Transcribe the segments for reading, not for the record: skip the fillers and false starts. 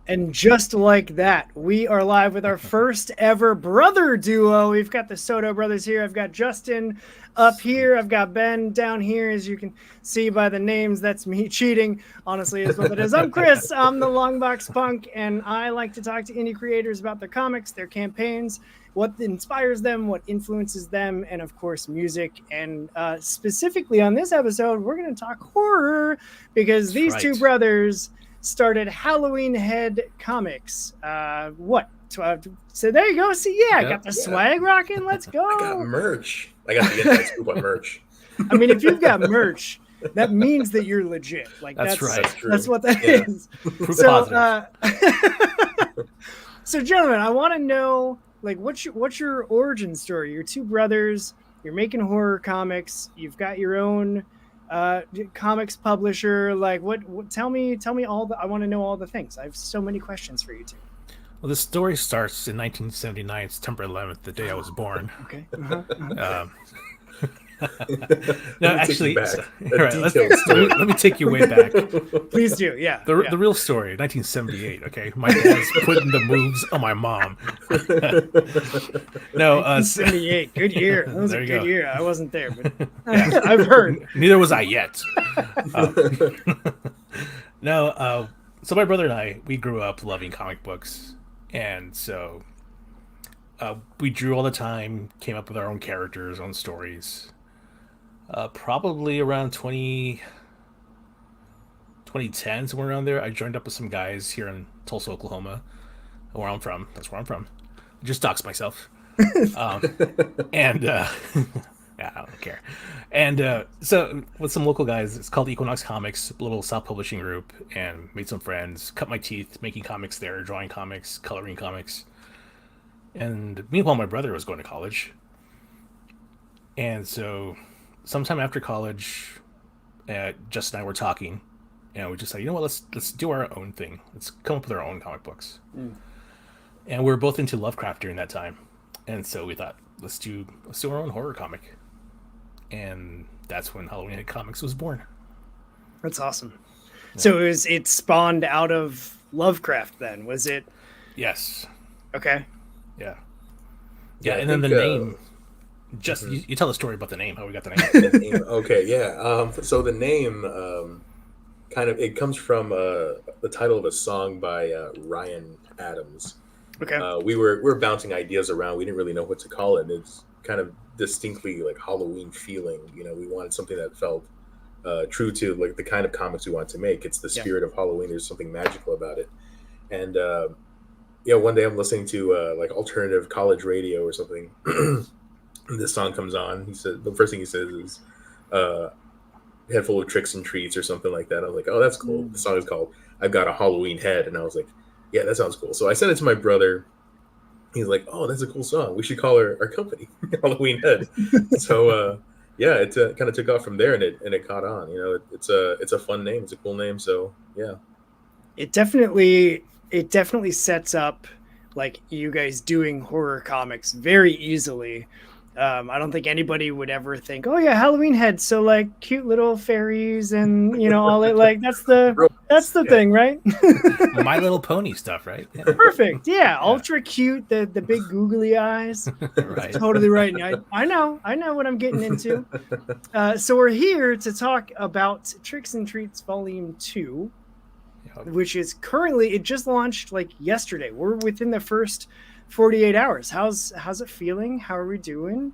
And just like that, we are live with our first ever brother duo. We've got the Soto brothers here. I've got Justin up here. I've got Ben down here. As you can see by the names, that's me cheating, honestly, is what it is. I'm Chris. I'm the Longbox Punk, and I like to talk to indie creators about their comics, their campaigns, what inspires them, what influences them, and of course, music. And specifically on this episode, we're going to talk horror because these two brothers started Halloween Head Comics. So there you go. See, I got the swag rocking. Let's go. I got merch. I got the inside scoop on merch. I mean, if you've got merch, that means that you're legit. Like that's right. That's what that is. So, gentlemen, I want to know, like, what's your origin story? You're two brothers. You're making horror comics. You've got your own comics publisher. Like, what tell me all the, I want to know all the things. I have so many questions for you two. Well, the story starts in 1979, September 11th, the day I was born. Okay. No, actually, right, let me take you way back. Please do, yeah. The real story, 1978, okay? My dad's putting the moves on my mom. No, 78, good year. That was a good year. I wasn't there, but I've heard. Neither was I yet. So my brother and I, we grew up loving comic books, and so we drew all the time, came up with our own characters, own stories. Probably around 2010, somewhere around there, I joined up with some guys here in Tulsa, Oklahoma, where I'm from. That's where I'm from. I just doxed myself. Yeah, I don't care. And so with some local guys, it's called Equinox Comics, a little self-publishing group, and made some friends, cut my teeth making comics there, drawing comics, coloring comics. And meanwhile, my brother was going to college. And so sometime after college, Justin and I were talking, and we just said, you know what, let's do our own thing. Let's come up with our own comic books. And we were both into Lovecraft during that time, and so we thought, let's do our own horror comic. And that's when Halloween Head Comics was born. That's awesome. Yeah. So it spawned out of Lovecraft then, was it? Yes. Okay. Yeah, and then the name. Just you tell the story about the name, how we got the name. Okay, yeah. So the name it comes from the title of a song by Ryan Adams. Okay. We were bouncing ideas around. We didn't really know what to call it. It's kind of distinctly like Halloween feeling. You know, we wanted something that felt true to like the kind of comics we wanted to make. It's the spirit of Halloween. There's something magical about it. And one day I'm listening to like alternative college radio or something. This song comes on. He said the first thing he says is head full of tricks and treats or something like that. I was like, oh, that's cool. The song is called I've Got a Halloween Head. And I was like, yeah, that sounds cool. So I sent it to my brother. He's like, oh, that's a cool song. We should call our company Halloween Head. So it kind of took off from there, and it caught on. You know, it's a fun name. It's a cool name. So yeah, it definitely sets up like you guys doing horror comics very easily. I don't think anybody would ever think, oh yeah, Halloween Head, so like cute little fairies and all that. Like that's the thing, right? My Little Pony stuff, right? Yeah. Perfect. Yeah, ultra cute. The big googly eyes. Right. Totally right. I know what I'm getting into. So we're here to talk about Tricks and Treats Volume 2, which is currently, it just launched like yesterday. We're within the first 48 hours. How's it feeling? How are we doing?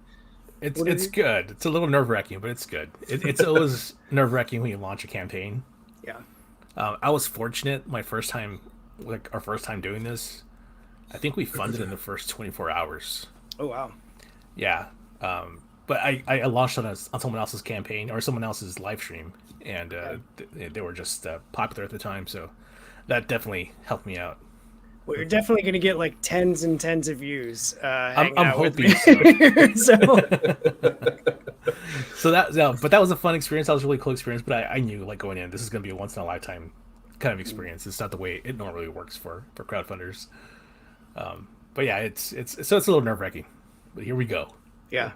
It's good. It's a little nerve-wracking, but it's good. It's always nerve-wracking when you launch a campaign. Yeah. I was fortunate our first time doing this. I think we funded in the first 24 hours. Oh, wow. Yeah. But I launched on someone else's campaign or someone else's live stream, and they were just popular at the time, so that definally helped me out. Well, you're definitely going to get like tens and tens of views. I'm hoping so. But that was a fun experience. That was a really cool experience. But I knew, like, going in, this is going to be a once in a lifetime kind of experience. It's not the way it normally works for crowdfunders. But yeah, it's a little nerve wracking. But here we go. Yeah,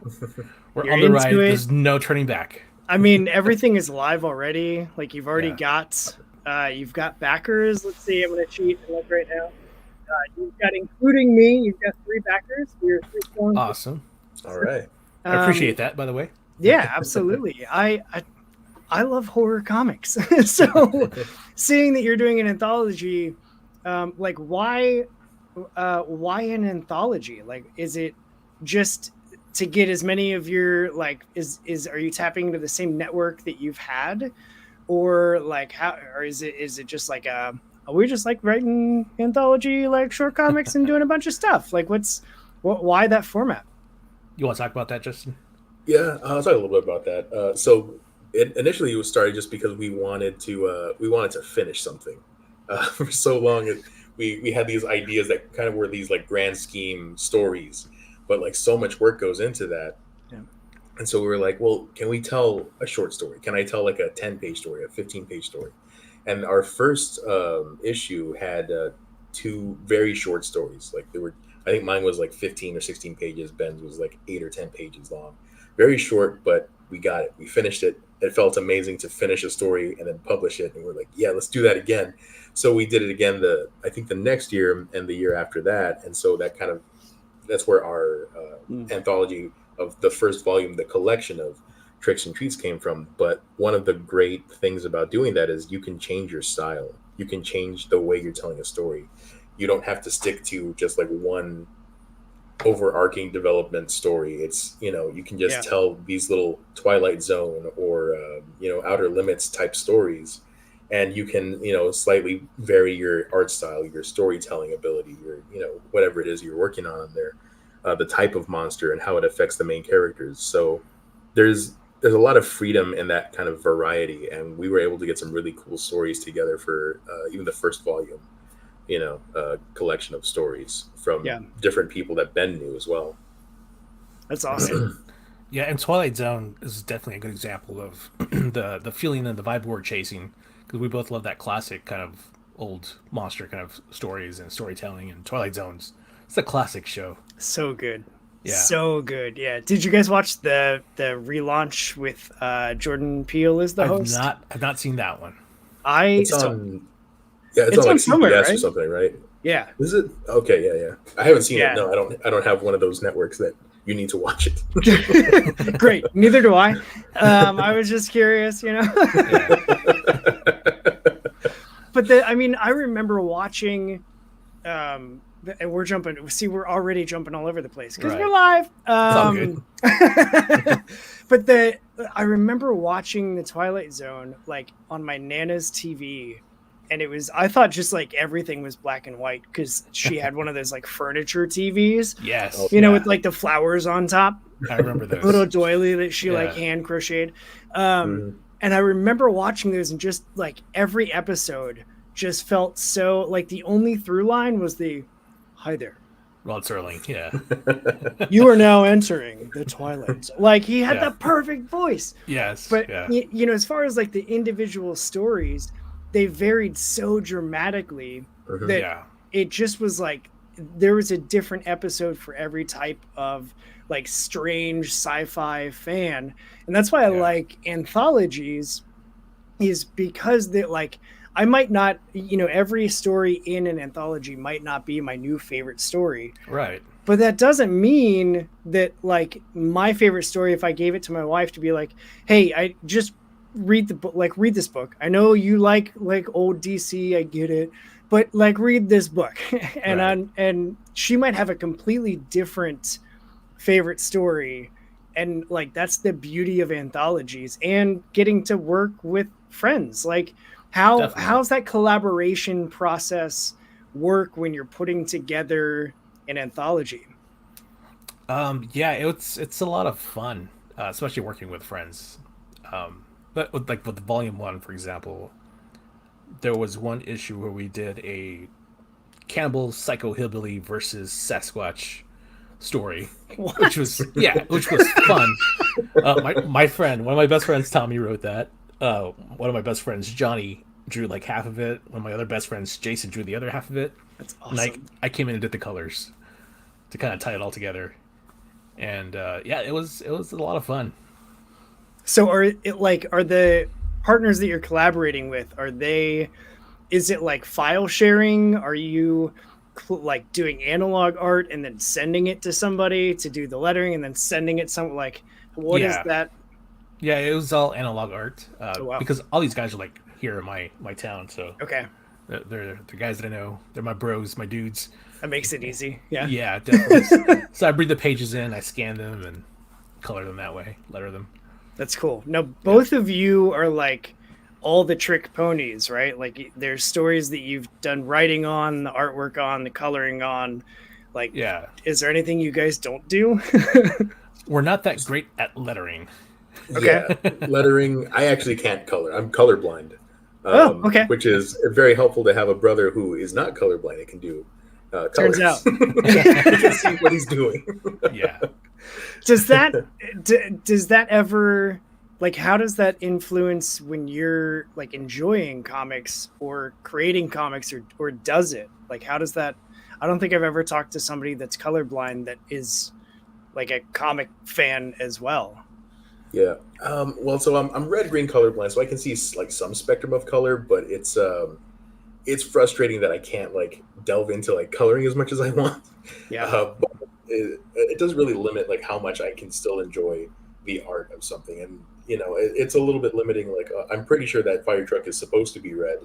we're on the ride. There's no turning back. I mean, everything is live already. Like you've already got You've got backers. Let's see. I'm going to cheat and look right now. You've got, including me, you've got 3 backers. You're 3 strong. Awesome. All right. I appreciate that, by the way. Yeah, absolutely. I love horror comics. So seeing that you're doing an anthology, like why an anthology? Like, is it just to get as many of your, like, are you tapping into the same network that you've had, or like how, or is it just like we just like writing anthology like short comics and doing a bunch of stuff? Like why that format? You want to talk about that, Justin? Yeah, I'll talk a little bit about that. So initially it was started just because we wanted to finish something. For so long, we had these ideas that kind of were these like grand scheme stories, but like so much work goes into that. Yeah. And so we were like, well, can we tell a short story? Can I tell like a 10-page story, a 15-page story? And our first issue had 2 very short stories. Like I think mine was like 15 or 16 pages. Ben's was like 8 or 10 pages long. Very short, but we got it. We finished it. It felt amazing to finish a story and then publish it. And we're like, yeah, let's do that again. So we did it again I think the next year and the year after that. And so that's where our anthology of the first volume, the collection of Tricks and Treats, came from. But one of the great things about doing that is you can change your style. You can change the way you're telling a story. You don't have to stick to just like one overarching development story. It's, you can just tell these little Twilight Zone or Outer Limits type stories, and you can slightly vary your art style, your storytelling ability, your whatever it is you're working on there, the type of monster and how it affects the main characters. So there's a lot of freedom in that kind of variety, and we were able to get some really cool stories together for even the first volume. Collection of stories from different people that Ben knew as well. That's awesome. Yeah, and Twilight Zone is definitely a good example of the feeling and the vibe we're chasing, because we both love that classic kind of old monster kind of stories and storytelling, and Twilight Zone's it's a classic show. So good. Yeah. So good. Yeah. Did you guys watch the relaunch with Jordan Peele as the host? I've not seen that one. It's on like CBS, right? Or something, right? Yeah. Is it? Okay, yeah. I haven't seen it. No, I don't have one of those networks that you need to watch it. Great. Neither do I. I was just curious, But I remember watching and we're jumping. See, we're already jumping all over the place because we're live. It's all good. But I remember watching the Twilight Zone like on my Nana's TV, and I thought just like everything was black and white because she had one of those like furniture TVs. Yes. With like the flowers on top. I remember those. Little doily that she like hand crocheted. And I remember watching those, and just like every episode just felt so like the only through line was the "Hi there, Rod Serling." Yeah. You are now entering the Twilight Zone. Like he had the perfect voice. Yes. But as far as like the individual stories, they varied so dramatically that it just was like there was a different episode for every type of like strange sci-fi fan. And that's why I like anthologies, is because they like I might not, every story in an anthology might not be my new favorite story. Right. But that doesn't mean that like my favorite story, if I gave it to my wife to be like, hey, I just read the book, like read this book. I know you like old DC, I get it, but like read this book. And and she might have a completely different favorite story. And like that's the beauty of anthologies and getting to work with friends. Like how's that collaboration process work when you're putting together an anthology? It's a lot of fun, especially working with friends. But with the volume 1, for example, there was one issue where we did a cannibal psycho hillbilly versus Sasquatch story, which was fun. My friend, one of my best friends, Tommy, wrote that. One of my best friends, Johnny, drew like half of it. One of my other best friends, Jason, drew the other half of it. That's awesome. And I came in and did the colors to kind of tie it all together. And it was a lot of fun. So are the partners that you're collaborating with, is it like file sharing? Are you like doing analog art and then sending it to somebody to do the lettering and then sending it what is that? Yeah, it was all analog art Oh, wow. because all these guys are like here in my town, so Okay, they're guys that I know. They're my bros, my dudes. that makes it easy. Yeah, Yeah, definitely. So I bring the pages in, I scan them, and color them that way, letter them. that's cool. Now both of you are like all the trick ponies, right? Like there's stories that you've done writing on, the artwork on, the coloring on. Like, Yeah, is there anything you guys don't do? we're not that great at lettering. Okay. Yeah, lettering. I actually can't color. I'm colorblind. Okay. Which is very helpful to have a brother who is not colorblind and can do colors. Turns out. You can see what he's doing. Yeah. Does that ever, like, how does that influence when you're like enjoying comics or creating comics, or does it? Like, how does that? I don't think I've ever talked to somebody that's colorblind that is like a comic fan as well. Yeah. Well, so I'm red green colorblind, so I can see like some spectrum of color, but it's frustrating that I can't like delve into like coloring as much as I want. Yeah. But it does really limit like how much I can still enjoy the art of something, and it's a little bit limiting. Like I'm pretty sure that fire truck is supposed to be red,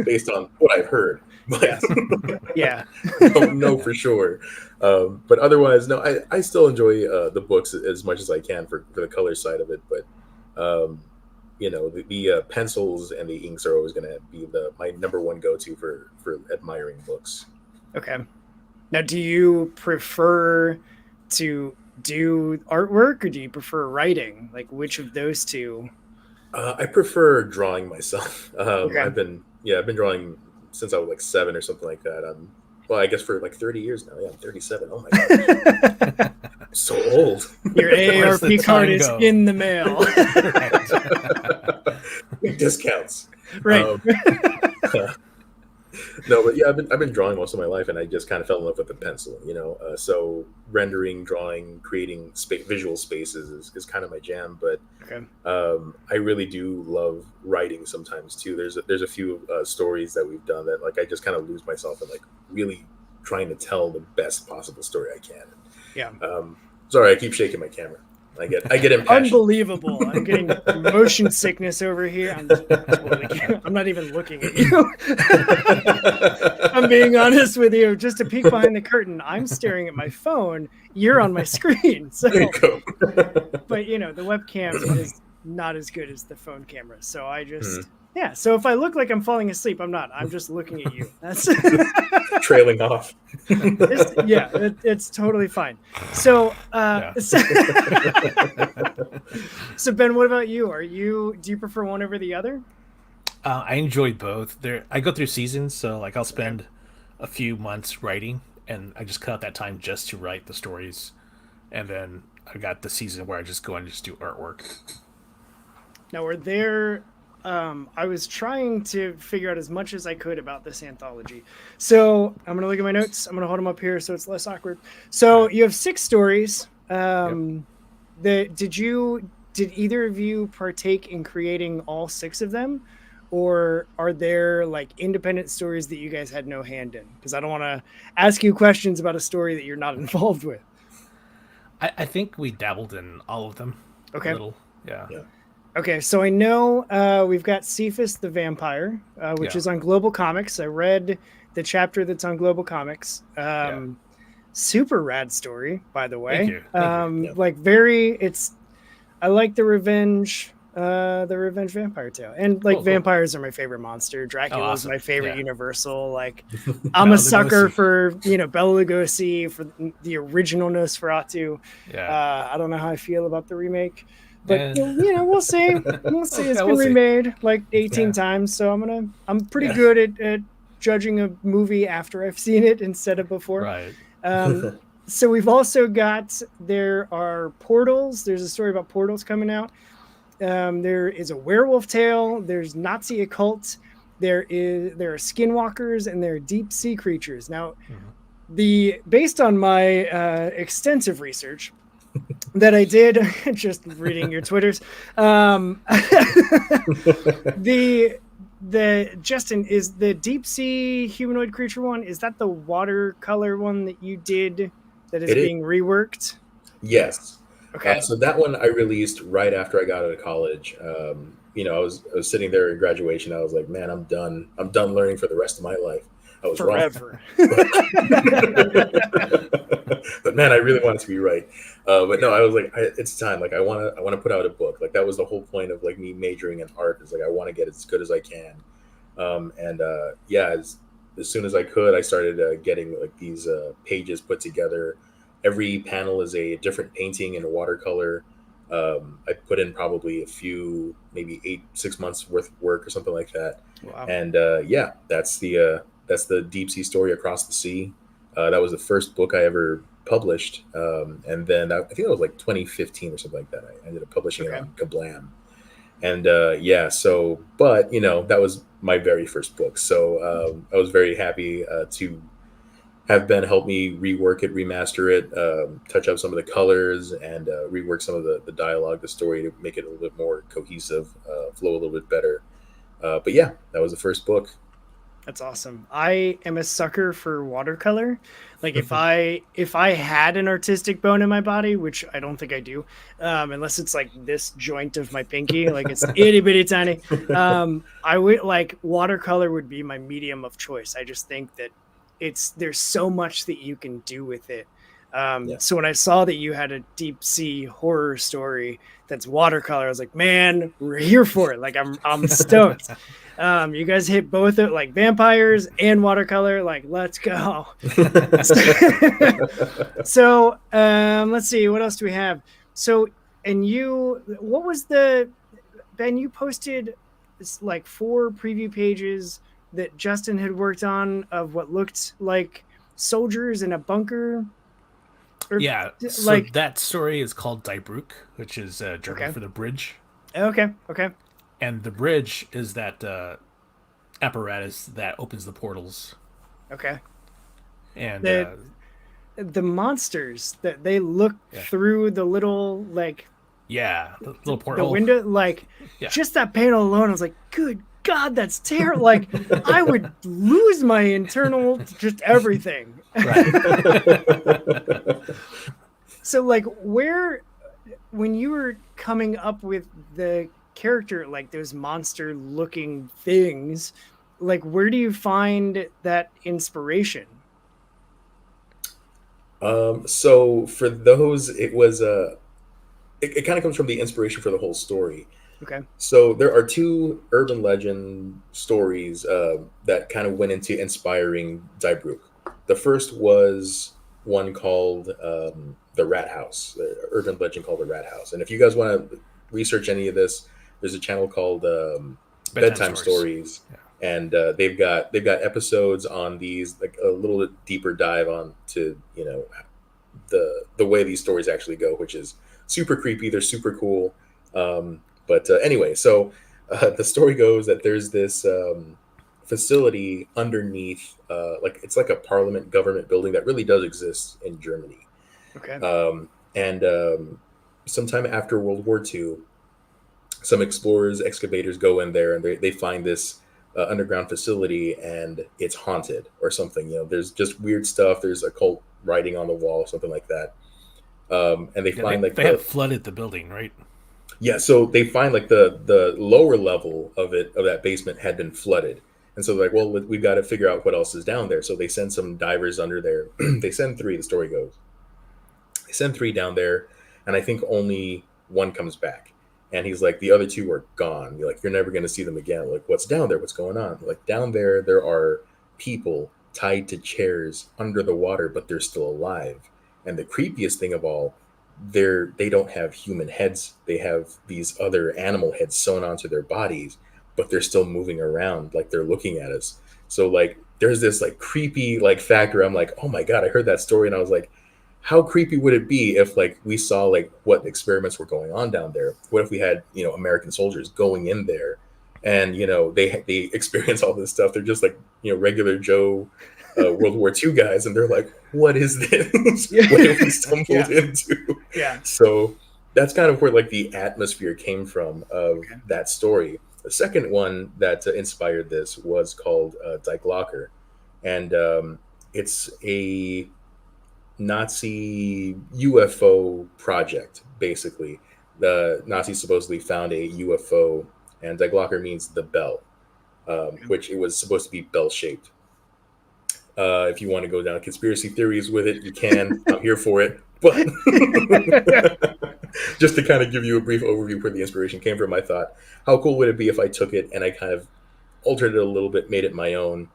based on what I've heard. But Yes. Yeah. don't know for sure. But otherwise, no, I still enjoy the books as much as I can for the color side of it. But the pencils and the inks are always going to be my number one go-to for admiring books. Okay. Now, do you prefer to do artwork or do you prefer writing? Like, which of those two? I prefer drawing myself. Okay. I've been drawing since I was like 7 or something like that. Well, I guess for like 30 years now. Yeah, I'm 37. Oh my gosh. I'm so old. Your AARP card is in the mail. Discounts. Right. No, but yeah, I've been drawing most of my life, and I just kind of fell in love with the pencil. So rendering, drawing, creating visual spaces is kind of my jam. But Okay. I really do love writing sometimes too. There's a few stories that we've done that like I just kind of lose myself in like really trying to tell the best possible story I can. Yeah. Sorry, I keep shaking my camera. I get impassioned. Unbelievable. I'm getting motion sickness over here. I'm not even looking at you. I'm being honest with you. Just to peek behind the curtain, I'm staring at my phone. You're on my screen. So, There you go. but the webcam is not as good as the phone camera. So I just, yeah. So if I look like I'm falling asleep, I'm not. I'm just looking at you. That's trailing off. It's totally fine. So, so Ben, what about you? Do you prefer one over the other? I enjoy both. I go through seasons, so like I'll spend a few months writing, and I just cut out that time just to write the stories, and then I got the season where I just go and just do artwork. Now, I was trying to figure out as much as I could about this anthology. So I'm going to look at my notes. I'm going to hold them up here so it's less awkward. So you have 6 stories. Did either of you partake in creating all 6 of them? Or are there like independent stories that you guys had no hand in? Because I don't want to ask you questions about a story that you're not involved with. I think we dabbled in all of them. Okay. A little. Yeah. Okay, so I know we've got Cephas the Vampire, which is on Global Comics. I read the chapter that's on Global Comics. Super rad story, by the way. Thank you. Like I like the revenge vampire tale, and like vampires are my favorite monster. Dracula is my favorite Universal. Like I'm a sucker for Bela Lugosi, for the original Nosferatu. I don't know how I feel about the remake. But we'll see. We'll see. It's been remade like 18 times, so I'm pretty good at judging a movie after I've seen it instead of before. Right. So we've also there are portals. There's a story about portals coming out. There is a werewolf tale. There's Nazi occult. There are skinwalkers, and there are deep sea creatures. Now, based on my extensive research, that I did, just reading your Twitters. The Justin, is the deep sea humanoid creature one, is that the watercolor one that you did that is It is. being reworked? Yes. Okay. So that one I released right after I got out of college. I was sitting there in graduation. I was like, man, I'm done. I'm done learning for the rest of my life. I was wrong. Forever. But man, I really wanted to be right. But no, I was like, it's time. Like, I want to put out a book. Like, that was the whole point of like me majoring in art. Is like, I want to get as good as I can. Yeah, as soon as I could, I started getting like these pages put together. Every panel is a different painting in a watercolor. I put in probably a few, maybe 6 months worth of work or something like that. Wow. And yeah, that's the deep sea story across the sea. That was the first book I ever published, and then I think it was like 2015 or something like that. I ended up publishing it Okay. on Kablam, and yeah. So, but that was my very first book. So I was very happy to have Ben help me rework it, remaster it, touch up some of the colors, and rework some of the dialogue, the story to make it a little bit more cohesive, flow a little bit better. But yeah, that was the first book. That's awesome. I am a sucker for watercolor. Like if I had an artistic bone in my body, which I don't think I do, unless it's like this joint of my pinky, like it's itty bitty tiny. I would like watercolor would be my medium of choice. I just think that there's so much that you can do with it. Yeah. So when I saw that you had a deep sea horror story that's watercolor, I was like, man, we're here for it. Like I'm stoked. You guys hit both of like vampires and watercolor. Like, let's go. So let's see, what else do we have? So, and what was Ben? You posted like 4 preview pages that Justin had worked on of what looked like soldiers in a bunker. Yeah, so that story is called Die Brücke, which is German for the bridge. Okay. And the bridge is that apparatus that opens the portals. Okay. And the monsters that they look through the little like the little portal, the window, like just that panel alone, I was like, good God, that's terrible. Like I would lose my internal just everything. Right. So like when you were coming up with the character, like those monster looking things, like where do you find that inspiration? So for those, it was it kind of comes from the inspiration for the whole story. Okay. So there are 2 urban legend stories that kind of went into inspiring Die Brücke. The first was one called the Rat House, the urban legend called the Rat House. And if you guys want to research any of this, there's a channel called Bedtime Stories. Yeah. And they've got episodes on these, like a little bit deeper dive on to the way these stories actually go, which is super creepy. They're super cool. But anyway, so the story goes that there's this facility underneath, like it's like a parliament government building that really does exist in Germany. Okay. And sometime after World War II, some explorers, excavators go in there and they find this underground facility, and it's haunted or something. There's just weird stuff. There's occult writing on the wall, something like that. And they find they have flooded the building, right? Yeah, so they find like the lower level of that basement had been flooded, and so they're like, well, we've got to figure out what else is down there. So they send some divers under there. They send 3. The story goes, they send 3 down there, and I think only one comes back. And he's like, the other 2 are gone. You're never going to see them again. Like, what's down there? What's going on? Like, down there are people tied to chairs under the water, but they're still alive. And the creepiest thing of all, they don't have human heads. They have these other animal heads sewn onto their bodies, but they're still moving around, like they're looking at us. So like, there's this like creepy like factor. I'm like, oh my God, I heard that story, and I was like, how creepy would it be if like we saw like what experiments were going on down there? What if we had American soldiers going in there, and they experience all this stuff? They're just like regular Joe World War II guys, and they're like, "What is this? Yeah. What have we stumbled Yeah. into?" Yeah. So that's kind of where like the atmosphere came from of Okay. that story. The second one that inspired this was called Dyke Locker, and it's a Nazi UFO project. Basically, the Nazis supposedly found a UFO, and Dyke Locker means the bell, which it was supposed to be bell shaped. If you want to go down conspiracy theories with it, you can. I'm here for it. But just to kind of give you a brief overview where the inspiration came from, I thought, how cool would it be if I took it and I kind of altered it a little bit, made it my own,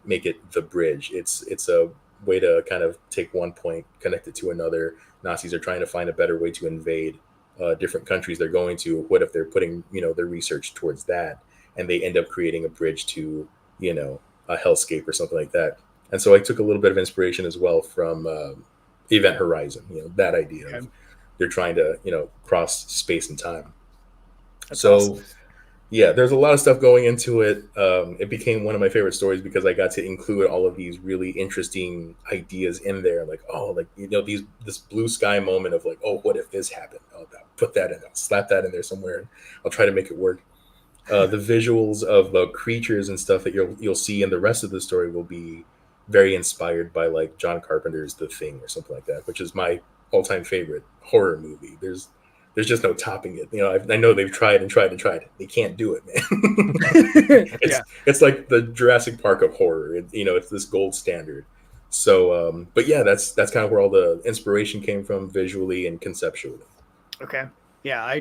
make it the bridge. It's a way to kind of take one point, connect it to another. Nazis are trying to find a better way to invade different countries they're going to. What if they're putting their research towards that, and they end up creating a bridge to a hellscape or something like that. And so I took a little bit of inspiration as well from Event Horizon. That idea Okay. of they're trying to cross space and time. That's So awesome. yeah, there's a lot of stuff going into it. It became one of my favorite stories because I got to include all of these really interesting ideas in there. Like, oh, like this blue sky moment of like, oh, what if this happened? I'll put that in. I'll slap that in there somewhere, and I'll try to make it work. The visuals of the creatures and stuff that you'll see in the rest of the story will be very inspired by like John Carpenter's The Thing or something like that, which is my all-time favorite horror movie. There's just no topping it. I know they've tried and tried and tried. They can't do it, man. Yeah. It's like the Jurassic Park of horror. It's this gold standard. So, but yeah, that's kind of where all the inspiration came from, visually and conceptually. Okay. Yeah,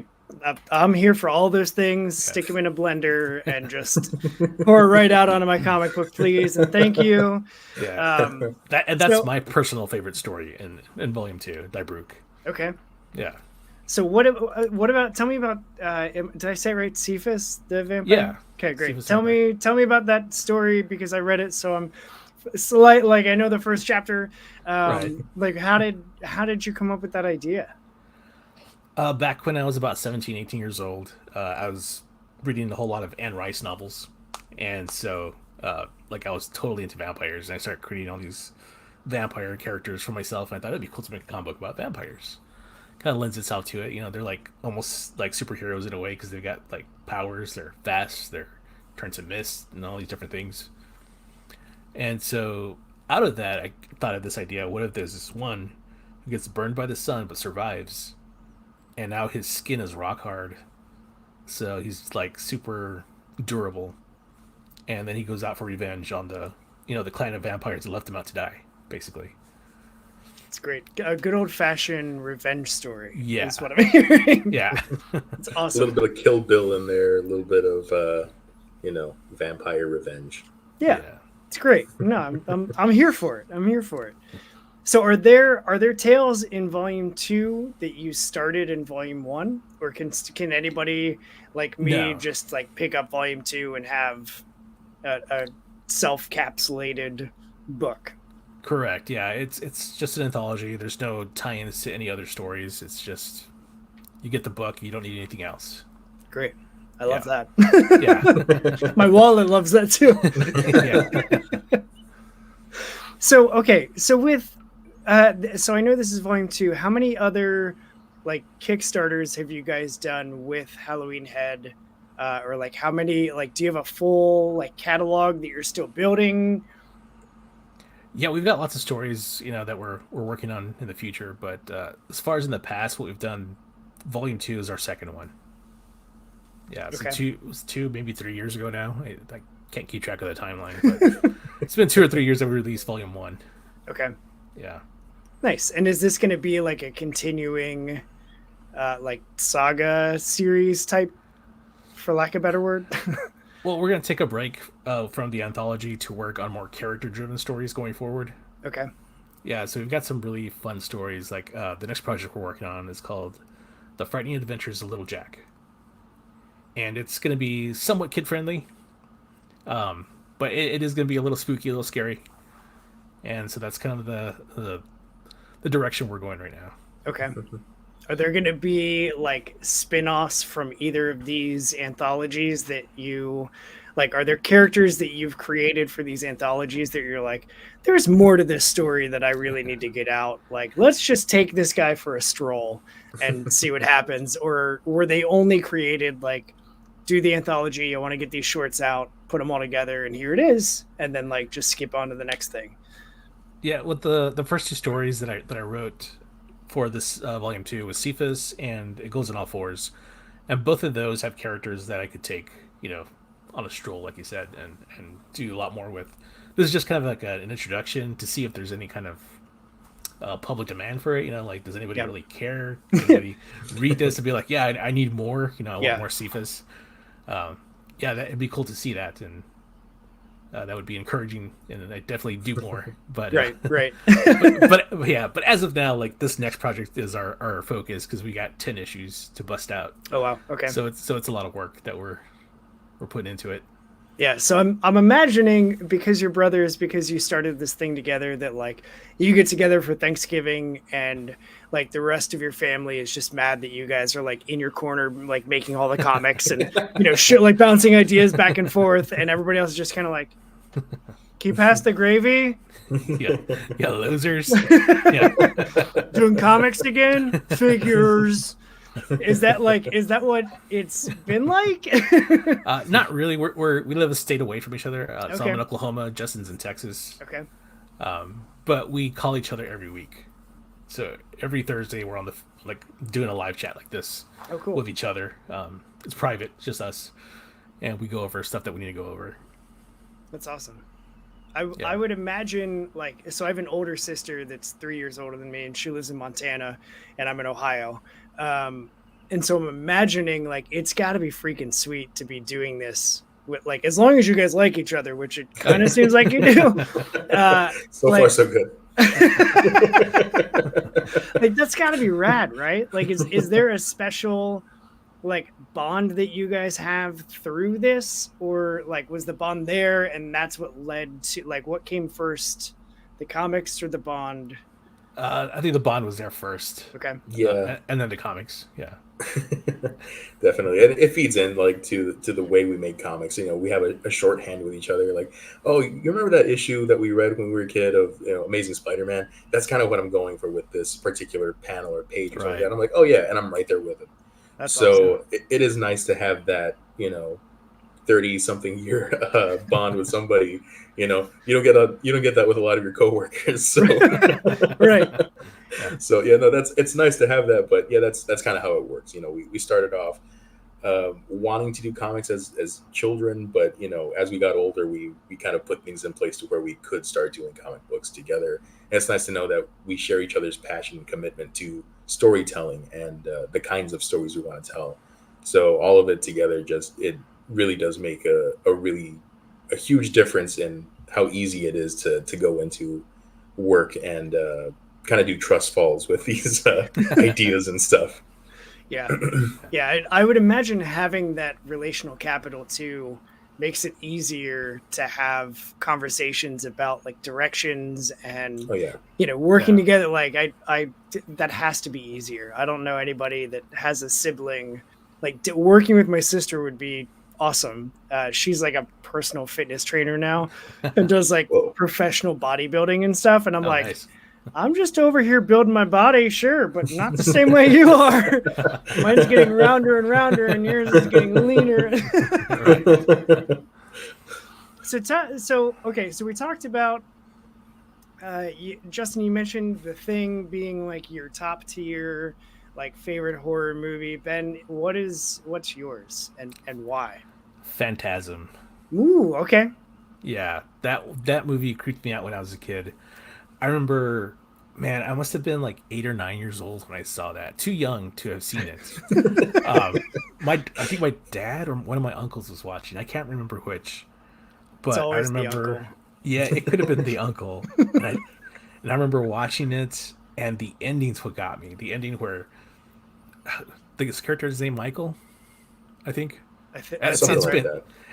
I'm here for all those things. Stick them in a blender and just pour right out onto my comic book, please. And thank you. Yeah. That's so- my personal favorite story in Volume 2, Die Brook. Okay. Yeah. So what about? Tell me about. Did I say it right? Cephas, the vampire. Yeah. Okay, great. Cephas Tell me about that story because I read it. So I'm like I know the first chapter. Right. Like how did you come up with that idea? Back when I was about 17, 18 years old, I was reading a whole lot of Anne Rice novels. And so, I was totally into vampires. And I started creating all these vampire characters for myself. And I thought it'd be cool to make a comic book about vampires. Kind of lends itself to it. They're like almost like superheroes in a way because they've got like powers. They're fast. They're turn to mist and all these different things. And so, out of that, I thought of this idea. What if there's this one who gets burned by the sun but survives? And now his skin is rock hard, so he's like super durable. And then he goes out for revenge on the clan of vampires that left him out to die, basically. It's great. A good old fashioned revenge story. Yeah. That's what I'm hearing. Yeah. It's A awesome. little bit of Kill Bill in there, a little bit of vampire revenge. Yeah. It's great. No, I'm here for it. I'm here for it. So are there tales in volume 2 that you started in volume 1, or can anybody like me just like pick up volume 2 and have a self-capsulated book? Correct. Yeah, it's just an anthology. There's no tie-ins to any other stories. It's just you get the book. You don't need anything else. Great. I love that. Yeah. My wallet loves that too. Yeah. So okay, so with so I know this is volume 2. How many other like Kickstarters have you guys done with Halloween Head? Or like how many, like, do you have a full like catalog that you're still building? Yeah, we've got lots of stories, that we're working on in the future. But as far as in the past, what we've done, volume 2 is our second one. Yeah, so Okay. it was 2, maybe 3 years ago now. I can't keep track of the timeline, but it's been 2 or 3 years that we released volume 1. Okay. Yeah. Nice. And is this going to be like a continuing like saga series type, for lack of a better word? Well, we're going to take a break from the anthology to work on more character-driven stories going forward. Okay. Yeah, so we've got some really fun stories. Like the next project we're working on is called The Frightening Adventures of Little Jack. And it's going to be somewhat kid-friendly, but it is going to be a little spooky, a little scary. And so that's kind of the direction we're going right now. Okay. Are there going to be like spin-offs from either of these anthologies that you like? Are there characters that you've created for these anthologies that you're like, there's more to this story that I really need to get out? Like, let's just take this guy for a stroll and see what happens. Or were they only created like, do the anthology, I want to get these shorts out, put them all together, and here it is, and then like just skip on to the next thing? Yeah, with the first two stories that I wrote for this volume two was Cephas and It Goes in All Fours, and both of those have characters that I could take, on a stroll, like you said, and do a lot more with. This is just kind of like an introduction to see if there's any kind of public demand for it. Like, does anybody really care? Does anybody read this and be like, yeah, I need more. I want more Cephas. Yeah, it'd be cool to see that, and that would be encouraging, and I definitely do more. But right. but as of now, like, this next project is our focus because we got 10 issues to bust out. Oh wow, okay. So it's a lot of work that we're putting into it. Yeah, so I'm imagining, because you're brothers, because you started this thing together, that like you get together for Thanksgiving and like the rest of your family is just mad that you guys are like in your corner like making all the comics and shit, like bouncing ideas back and forth, and everybody else is just kind of like, can you pass the gravy? yeah, losers. Yeah. Doing comics again? Figures. Is that what it's been like? Not really. We live a state away from each other. So Okay. I'm in Oklahoma, Justin's in Texas. Okay. But we call each other every week. So every Thursday we're on doing a live chat like this. Oh, cool. With each other. It's private, it's just us, and we go over stuff that we need to go over. That's awesome. I would imagine, like, so I have an older sister that's 3 years older than me, and she lives in Montana, and I'm in Ohio. And so I'm imagining, like, it's got to be freaking sweet to be doing this with, like, as long as you guys like each other, which it kind of seems like you do. So far, so good. Like, that's got to be rad, right? Like, is there a special like bond that you guys have through this, or like was the bond there and that's what led to, like, what came first, the comics or the bond? I think the bond was there first. Okay. Yeah. And then the comics. Yeah. Definitely. And it feeds in like to the way we make comics. We have a shorthand with each other. Like, oh, you remember that issue that we read when we were a kid of Amazing Spider-Man? That's kind of what I'm going for with this particular panel or page or something like that. And I'm like, oh yeah, and I'm right there with him. That's so awesome. it is nice to have that 30-something year bond with somebody. You don't get that with a lot of your coworkers. So right. So yeah, no, it's nice to have that, but yeah, that's kind of how it works. We started off wanting to do comics as children, but as we got older, we kind of put things in place to where we could start doing comic books together. And it's nice to know that we share each other's passion and commitment to storytelling and the kinds of stories we want to tell. So all of it together, it really does make a huge difference in how easy it is to go into work and kind of do trust falls with these ideas and stuff. Yeah. I would imagine having that relational capital too makes it easier to have conversations about like directions and working together. Like I that has to be easier. I don't know anybody that has a sibling. Like working with my sister would be awesome. She's like a personal fitness trainer now and does like professional bodybuilding and stuff, and I'm like, nice. I'm just over here building my body, sure, but not the same way you are. Mine's getting rounder and rounder, and yours is getting leaner. So we talked about Justin. You mentioned The Thing being like your top tier, like favorite horror movie. Ben, what's yours and why? Phantasm. Ooh, okay. Yeah, that movie creeped me out when I was a kid. I remember, man, I must have been like 8 or 9 years old when I saw that. Too young to have seen it. I think my dad or one of my uncles was watching. I can't remember which, but I remember. Yeah, it could have been the uncle. And I remember watching it, and the ending's what got me. The ending where this character's name Michael, I think.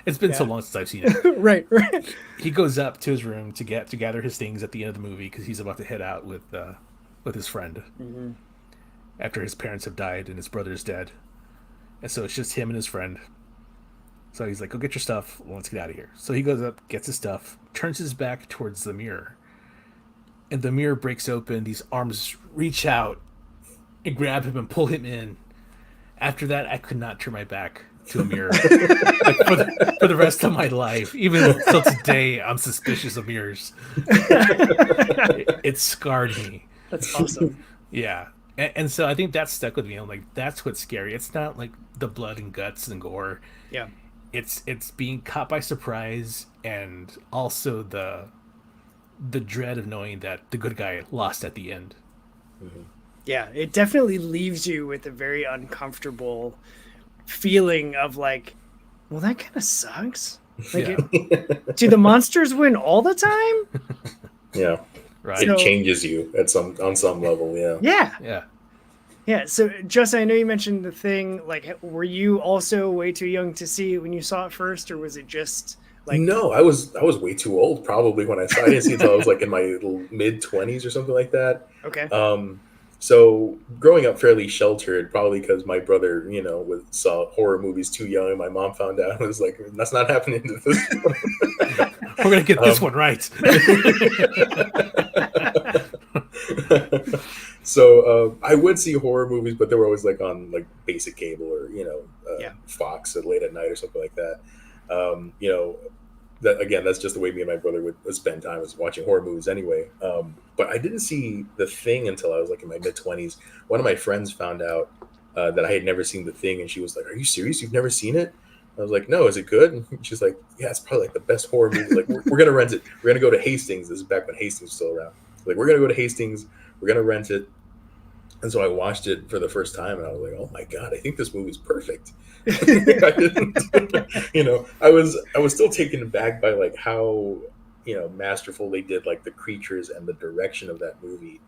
It's been so long since I've seen it. Right. He goes up to his room to gather his things at the end of the movie because he's about to head out with his friend. Mm-hmm. after his parents have died and his brother's dead. And so it's just him and his friend. So he's like, go get your stuff. Let's get out of here. So he goes up, gets his stuff, turns his back towards the mirror. And the mirror breaks open. These arms reach out and grab him and pull him in. After that, I could not turn my back to a mirror like for the rest of my life. Even till today, I'm suspicious of mirrors. It scarred me. That's awesome. Yeah. And so I think that stuck with me. I'm like, that's what's scary. It's not like the blood and guts and gore. Yeah. It's being caught by surprise, and also the dread of knowing that the good guy lost at the end. Mm-hmm. Yeah, it definitely leaves you with a very uncomfortable feeling of like, well, that kind of sucks. Like, Yeah. Do the monsters win all the time? Yeah. Right. It changes you on some level. Yeah. Yeah. Yeah. Yeah. So, Justin, I know you mentioned The Thing. Like, were you also way too young to see it when you saw it first, or was it just like? No, I was way too old probably when I saw it. I didn't see it until I was like in my mid-20s or something like that. Okay. So growing up fairly sheltered, probably because my brother, saw horror movies too young, and my mom found out and was like, "That's not happening to this one." We're gonna get this one right. So I would see horror movies, but they were always like on like basic cable or Fox at late at night or something like that. That again, that's just the way me and my brother would spend time, was watching horror movies anyway. But I didn't see The Thing until I was like in my mid-20s. One of my friends found out that I had never seen The Thing, and she was like, "Are you serious? You've never seen it?" I was like, "No, is it good?" And she's like, "Yeah, it's probably like the best horror movie. Like, we're gonna rent it. We're gonna go to Hastings." This is back when Hastings was still around. Like, we're gonna go to Hastings. We're gonna rent it. And so I watched it for the first time, and I was like, "Oh my god, I think this movie's perfect." I didn't, I was still taken aback by like how masterful they did like the creatures and the direction of that movie.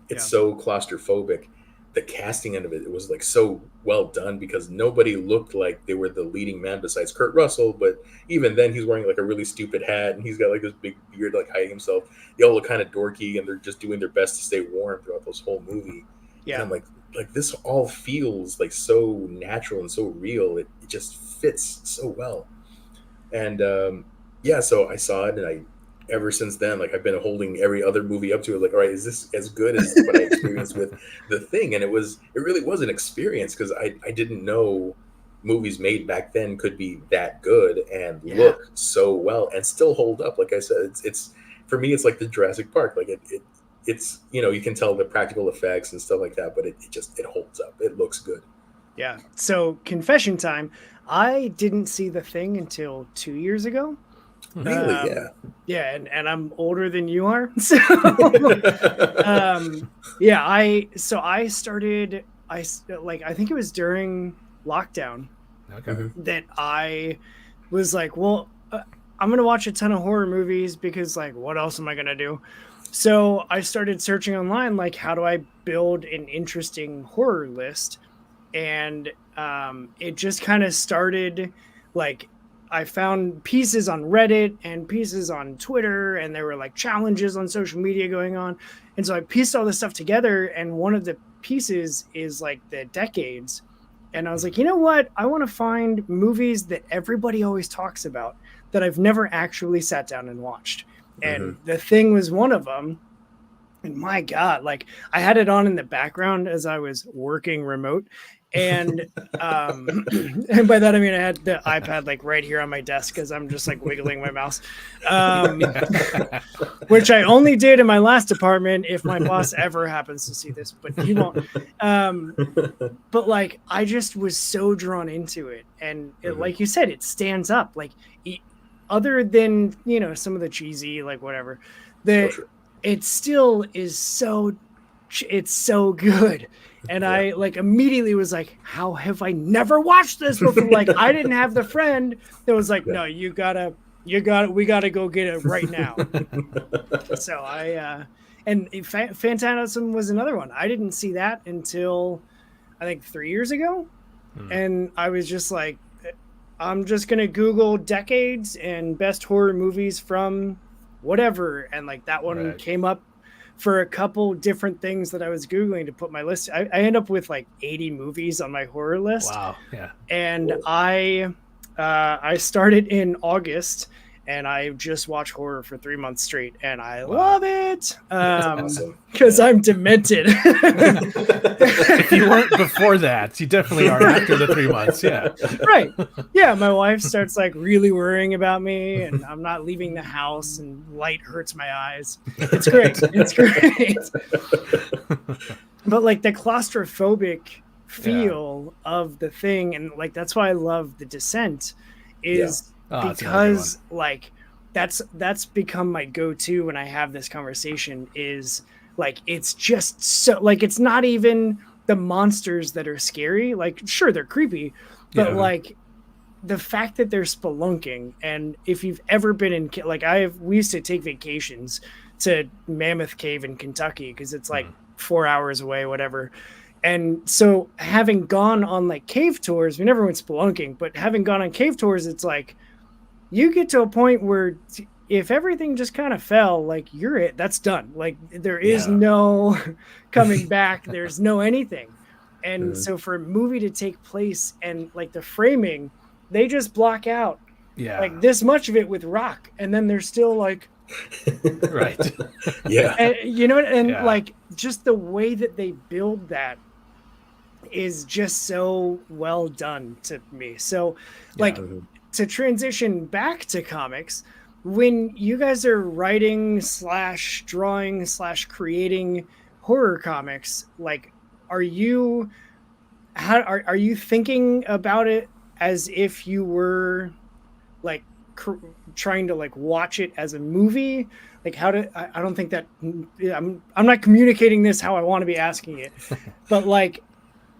It's so claustrophobic. The casting end of it was like so well done, because nobody looked like they were the leading man besides Kurt Russell. But even then, he's wearing like a really stupid hat, and he's got like this big beard like hiding himself. They all look kind of dorky, and they're just doing their best to stay warm throughout this whole movie. Yeah. And I'm like this all feels like so natural and so real. It just fits so well. And so I saw it, and ever since then, like I've been holding every other movie up to it. Like, all right, is this as good as what I experienced with The Thing? And it really was an experience, because I didn't know movies made back then could be that good and look so well and still hold up. Like I said, it's for me, it's like the Jurassic Park. Like it's you can tell the practical effects and stuff like that, but it holds up. It looks good. Yeah. So, confession time. I didn't see The Thing until 2 years ago. Really? Yeah. Yeah, and I'm older than you are. So, I started. I think it was during lockdown that I was like, well, I'm gonna watch a ton of horror movies, because like, what else am I gonna do? So I started searching online, like, how do I build an interesting horror list? And it just kind of started, like, I found pieces on Reddit and pieces on Twitter, and there were like challenges on social media going on. And so I pieced all this stuff together, and one of the pieces is like the decades. And I was like, you know what? I want to find movies that everybody always talks about that I've never actually sat down and watched. And The Thing was one of them. And my God, like, I had it on in the background as I was working remote. And and by that I mean I had the iPad like right here on my desk, as I'm just like wiggling my mouse, which I only did in my last apartment. If my boss ever happens to see this, but he won't. But like, I just was so drawn into it, and it, like you said, it stands up. Like, other than some of the cheesy, like, whatever, it still is so. It's so good. And I like immediately was like, how have I never watched this before? Like, I didn't have the friend that was like, no, we gotta go get it right now. So and Phantasm was another one. I didn't see that until I think 3 years ago. And I was just like, I'm just going to Google decades and best horror movies from whatever. And like that one came up for a couple different things that I was Googling to put my list. I end up with like 80 movies on my horror list. Wow. Yeah. And I started in August, and I just watched horror for 3 months straight, and I love it. Awesome. Because I'm demented. If you weren't before that, you definitely are after the 3 months. Yeah. Right. Yeah. My wife starts like really worrying about me, and I'm not leaving the house, and light hurts my eyes. It's great. It's great. But like the claustrophobic feel of the thing, and like that's why I love The Descent, is because like that's become my go-to when I have this conversation. Is like it's just so like it's not even the monsters that are scary. Like sure they're creepy, but like the fact that they're spelunking, and if you've ever been in like we used to take vacations to Mammoth Cave in Kentucky because it's like 4 hours away, whatever. And so having gone on like cave tours, we never went spelunking, but having gone on cave tours, it's like you get to a point where if everything just kind of fell, like that's done. Like there is no coming back. There's no anything. And so for a movie to take place and like the framing, they just block out like this much of it with rock. And then they're still like, right. Yeah. And, you know, and like just the way that they build that is just so well done to me. So like to transition back to comics, when you guys are writing / drawing / creating horror comics, like are you thinking about it as if you were like trying to like watch it as a movie? Like I don't think that I'm not communicating this how I want to be asking it, but like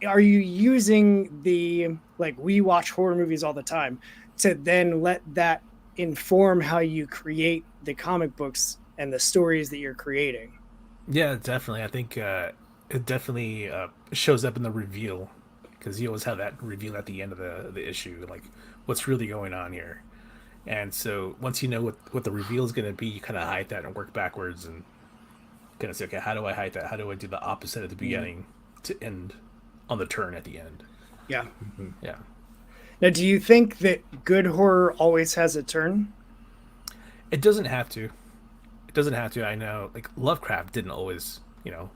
are you using the like we watch horror movies all the time to then let that inform how you create the comic books and the stories that you're creating? Yeah, definitely. I think it definitely shows up in the reveal, because you always have that reveal at the end of the issue, like what's really going on here. And so once you know what the reveal is going to be, you kind of hide that and work backwards and kind of say, okay, how do I hide that? How do I do the opposite at the beginning to end on the turn at the end? Yeah. Yeah. Now, do you think that good horror always has a turn? It doesn't have to. It doesn't have to. I know, like, Lovecraft didn't always,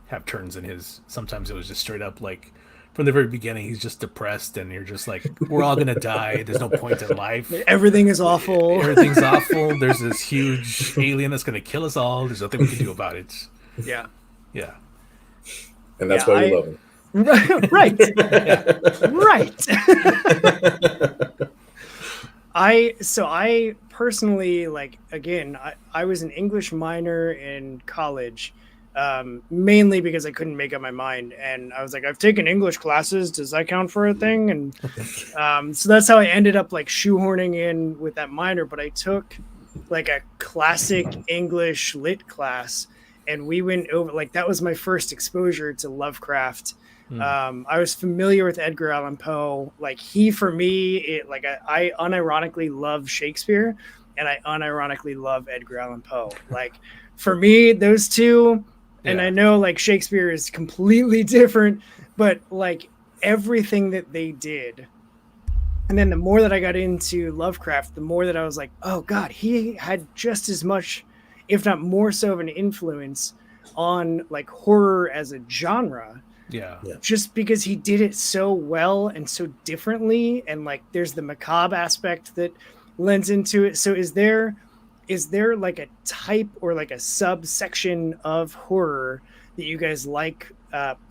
have turns in his. Sometimes it was just straight up, like, from the very beginning, he's just depressed, and you're just like, we're all going to die. There's no point in life. Everything is awful. Everything's awful. There's this huge alien that's going to kill us all. There's nothing we can do about it. Yeah. Yeah. And that's why we love him. Right. Right. I personally, like, again, I was an English minor in college, mainly because I couldn't make up my mind, and I was like, I've taken English classes, does that count for a thing? And so that's how I ended up like shoehorning in with that minor. But I took like a classic English lit class, and we went over, like, that was my first exposure to Lovecraft. I was familiar with Edgar Allan Poe. Like, he, for me, I unironically love Shakespeare, and I unironically love Edgar Allan Poe. Like, for me, those two, and I know like Shakespeare is completely different, but like everything that they did. And then the more that I got into Lovecraft, the more that I was like, oh God, he had just as much, if not more so, of an influence on like horror as a genre. Yeah. Just because he did it so well and so differently, and like there's the macabre aspect that lends into it. So is there like a type or like a subsection of horror that you guys like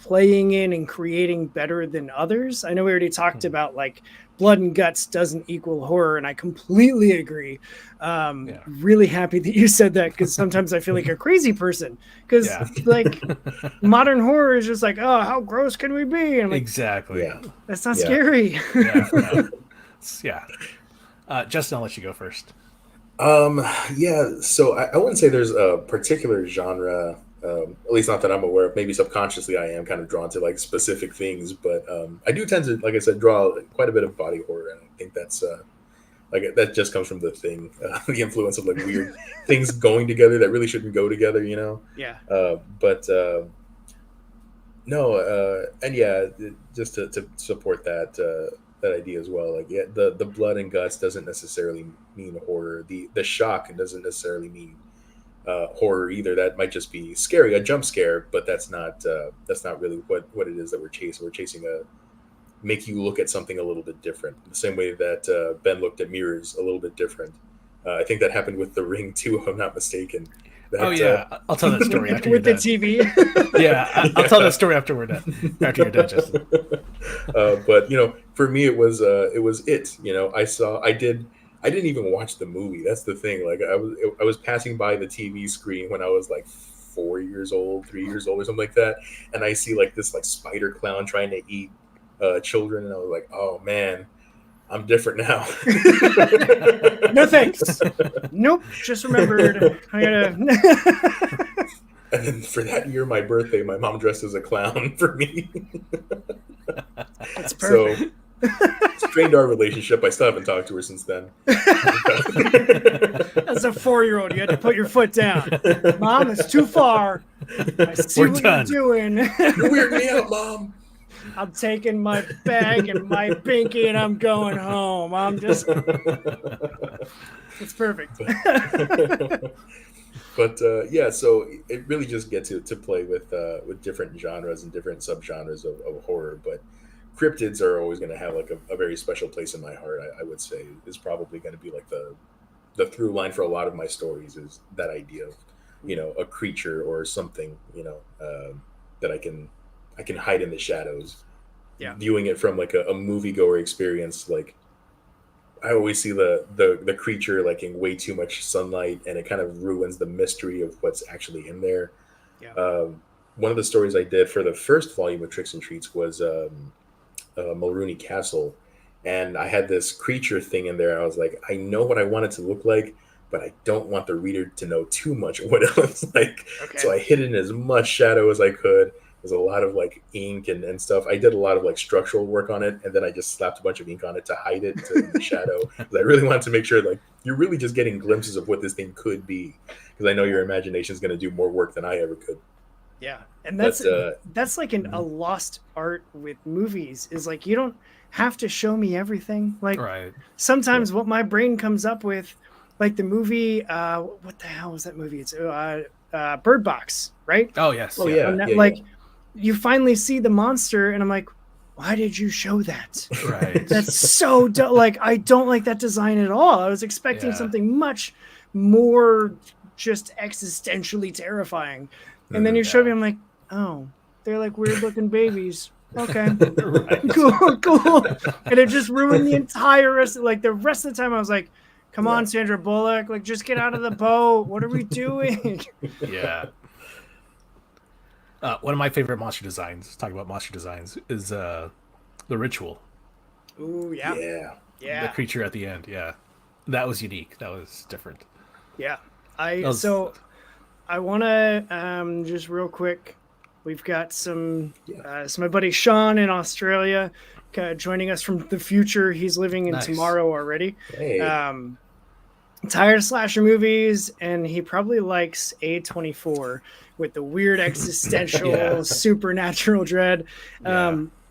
playing in and creating better than others? I know we already talked about like blood and guts doesn't equal horror, and I completely agree. Really happy that you said that, because sometimes I feel like a crazy person, because like modern horror is just like, oh, how gross can we be? And I'm like, exactly. That's not scary. Justin, I'll let you go first. So I wouldn't say there's a particular genre, at least not that I'm aware of. Maybe subconsciously I am kind of drawn to like specific things, but I do tend to, like I said, draw quite a bit of body horror, and I think that's Like that just comes from the Thing, the influence of like weird things going together that really shouldn't go together, you know. Yeah. But no, and yeah, just to support that that idea as well. Like, yeah, the blood and guts doesn't necessarily mean horror. The shock doesn't necessarily mean horror either. That might just be scary, a jump scare, but that's not really what it is that we're chasing. We're chasing a make you look at something a little bit different. The same way that Ben looked at mirrors a little bit different. I think that happened with The Ring too, if I'm not mistaken. That, Oh yeah, I'll tell that story after you're with the done. TV. Yeah, I'll tell that story after we're done. After you're done, Justin. but for me, it was it. I didn't even watch the movie. That's the thing. Like I was passing by the TV screen when I was like 4 years old, 3 years old, or something like that, and I see like this like spider clown trying to eat children, and I was like, oh man, I'm different now. No thanks. Nope. Just remembered. I gotta. And then for that year, my birthday, my mom dressed as a clown for me. That's perfect. So strained our relationship. I still haven't talked to her since then. As a 4-year-old, you had to put your foot down. Mom, it's too far. I see We're what done. you're doing. You're weirding me out, Mom. I'm taking my bag and my binky and I'm going home. It's perfect. But yeah, so it really just gets to play with different genres and different subgenres of horror. But cryptids are always going to have like a very special place in my heart. I would say is probably going to be like the through line for a lot of my stories is that idea of a creature or something that I can hide in the shadows. Yeah. Viewing it from like a moviegoer experience, like I always see the creature like in way too much sunlight, and it kind of ruins the mystery of what's actually in there. Yeah. One of the stories I did for the first volume of Tricks and Treats was Mulrooney Castle, and I had this creature thing in there. I was like, I know what I want it to look like, but I don't want the reader to know too much of what it looks like. Okay. So I hid it in as much shadow as I could. There's a lot of like ink and stuff. I did a lot of like structural work on it, and then I just slapped a bunch of ink on it to hide it in the shadow. Because I really wanted to make sure like you're really just getting glimpses of what this thing could be. Because I know your imagination is going to do more work than I ever could. Yeah, and that's like a lost art with movies. Is like you don't have to show me everything. Like Right. sometimes what my brain comes up with, like the movie. What the hell was that movie? It's Bird Box, right? Oh yes. Oh yeah. Like you finally see the monster, and I'm like, why did you show that? Right. That's so dumb. Like I don't like that design at all. I was expecting something much more just existentially terrifying. And then you showed me, I'm like, oh, they're like weird looking babies. Okay. Right. Cool. And it just ruined the entire rest of the rest of the time I was like, come on, Sandra Bullock, like just get out of the boat. What are we doing? Yeah. One of my favorite monster designs, talking about monster designs, is The Ritual. Ooh, yeah. Yeah. Yeah. The creature at the end, yeah. That was unique. That was different. Yeah. I want to just real quick. We've got so my buddy Sean in Australia joining us from the future. He's living in tomorrow already. Hey. Tired of slasher movies, and he probably likes A24 with the weird existential supernatural dread.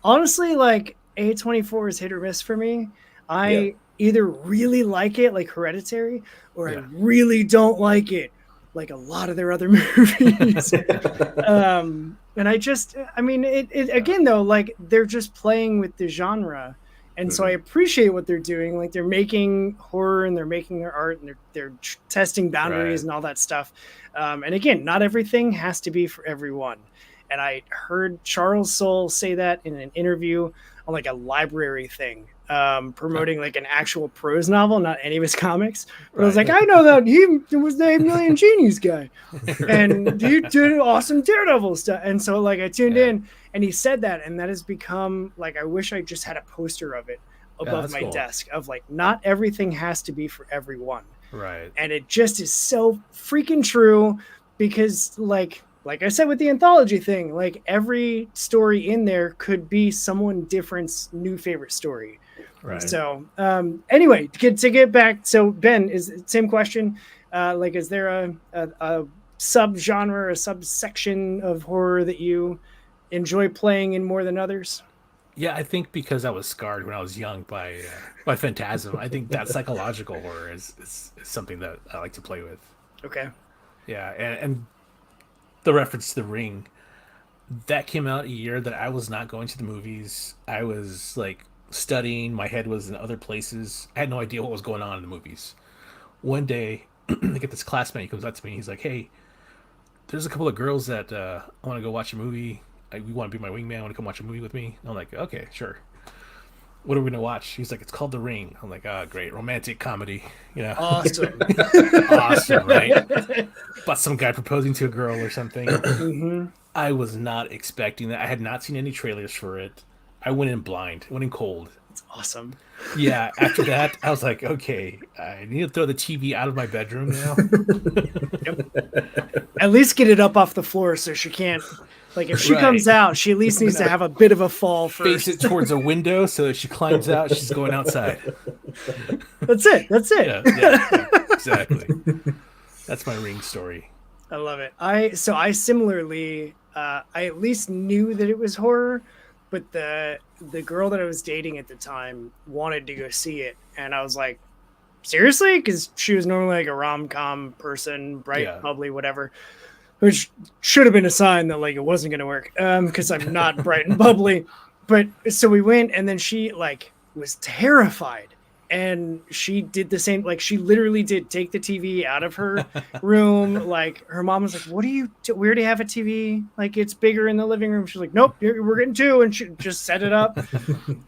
Honestly, like A24 is hit or miss for me. I either really like it, like Hereditary, or I really don't like it, like a lot of their other movies. And I mean, it again though, like they're just playing with the genre. And so I appreciate what they're doing. Like they're making horror and they're making their art and they're testing boundaries and all that stuff. And again, not everything has to be for everyone. And I heard Charles Soule say that in an interview on like a library thing, promoting like an actual prose novel, not any of his comics. But I was like, I know that he was the 8 Million Genies guy, and he did awesome Daredevil stuff. And so like I tuned in, and he said that, and that has become like I wish I just had a poster of it above my desk of like not everything has to be for everyone. Right. And it just is so freaking true because like I said with the anthology thing, like every story in there could be someone different's new favorite story. Right. So anyway, to get back, so Ben, is same question. Like, is there a sub-genre, a subsection of horror that you enjoy playing in more than others? Yeah, I think because I was scarred when I was young by Phantasm, I think that psychological horror is something that I like to play with. Okay. Yeah, and the reference to The Ring, that came out a year that I was not going to the movies. I was like studying, my head was in other places. I had no idea what was going on in the movies. One day, I get this classmate, he comes up to me, he's like, "Hey, there's a couple of girls that want to go watch a movie. You want to be my wingman? Want to come watch a movie with me?" I'm like, "Okay, sure. What are we gonna watch?" He's like, "It's called The Ring." I'm like, "Ah, great, romantic comedy, you know." Awesome. Awesome, right? But some guy proposing to a girl or something. Mm-hmm. I was not expecting that. I had not seen any trailers for it. I went in blind, went in cold. It's awesome. Yeah, after that, I was like, okay, I need to throw the TV out of my bedroom now. Yep. At least get it up off the floor so she can't. Like, if she Right. comes out, she at least needs to have a bit of a fall Face first. it towards a window so if she climbs out, she's going outside. That's it. That's it. Yeah, exactly. That's my Ring story. I love it. I similarly, I at least knew that it was horror, but the girl that I was dating at the time wanted to go see it, and I was like, seriously? Because she was normally like a rom-com person, bright, Yeah. bubbly, whatever, which should have been a sign that like it wasn't going to work, because I'm not bright and bubbly. But so we went, and then she like was terrified. And she did the same, like she literally did take the TV out of her room. Like her mom was like, "What do you do? We already have a TV. Like it's bigger in the living room." She's like, "Nope, we're getting two." And she just set it up.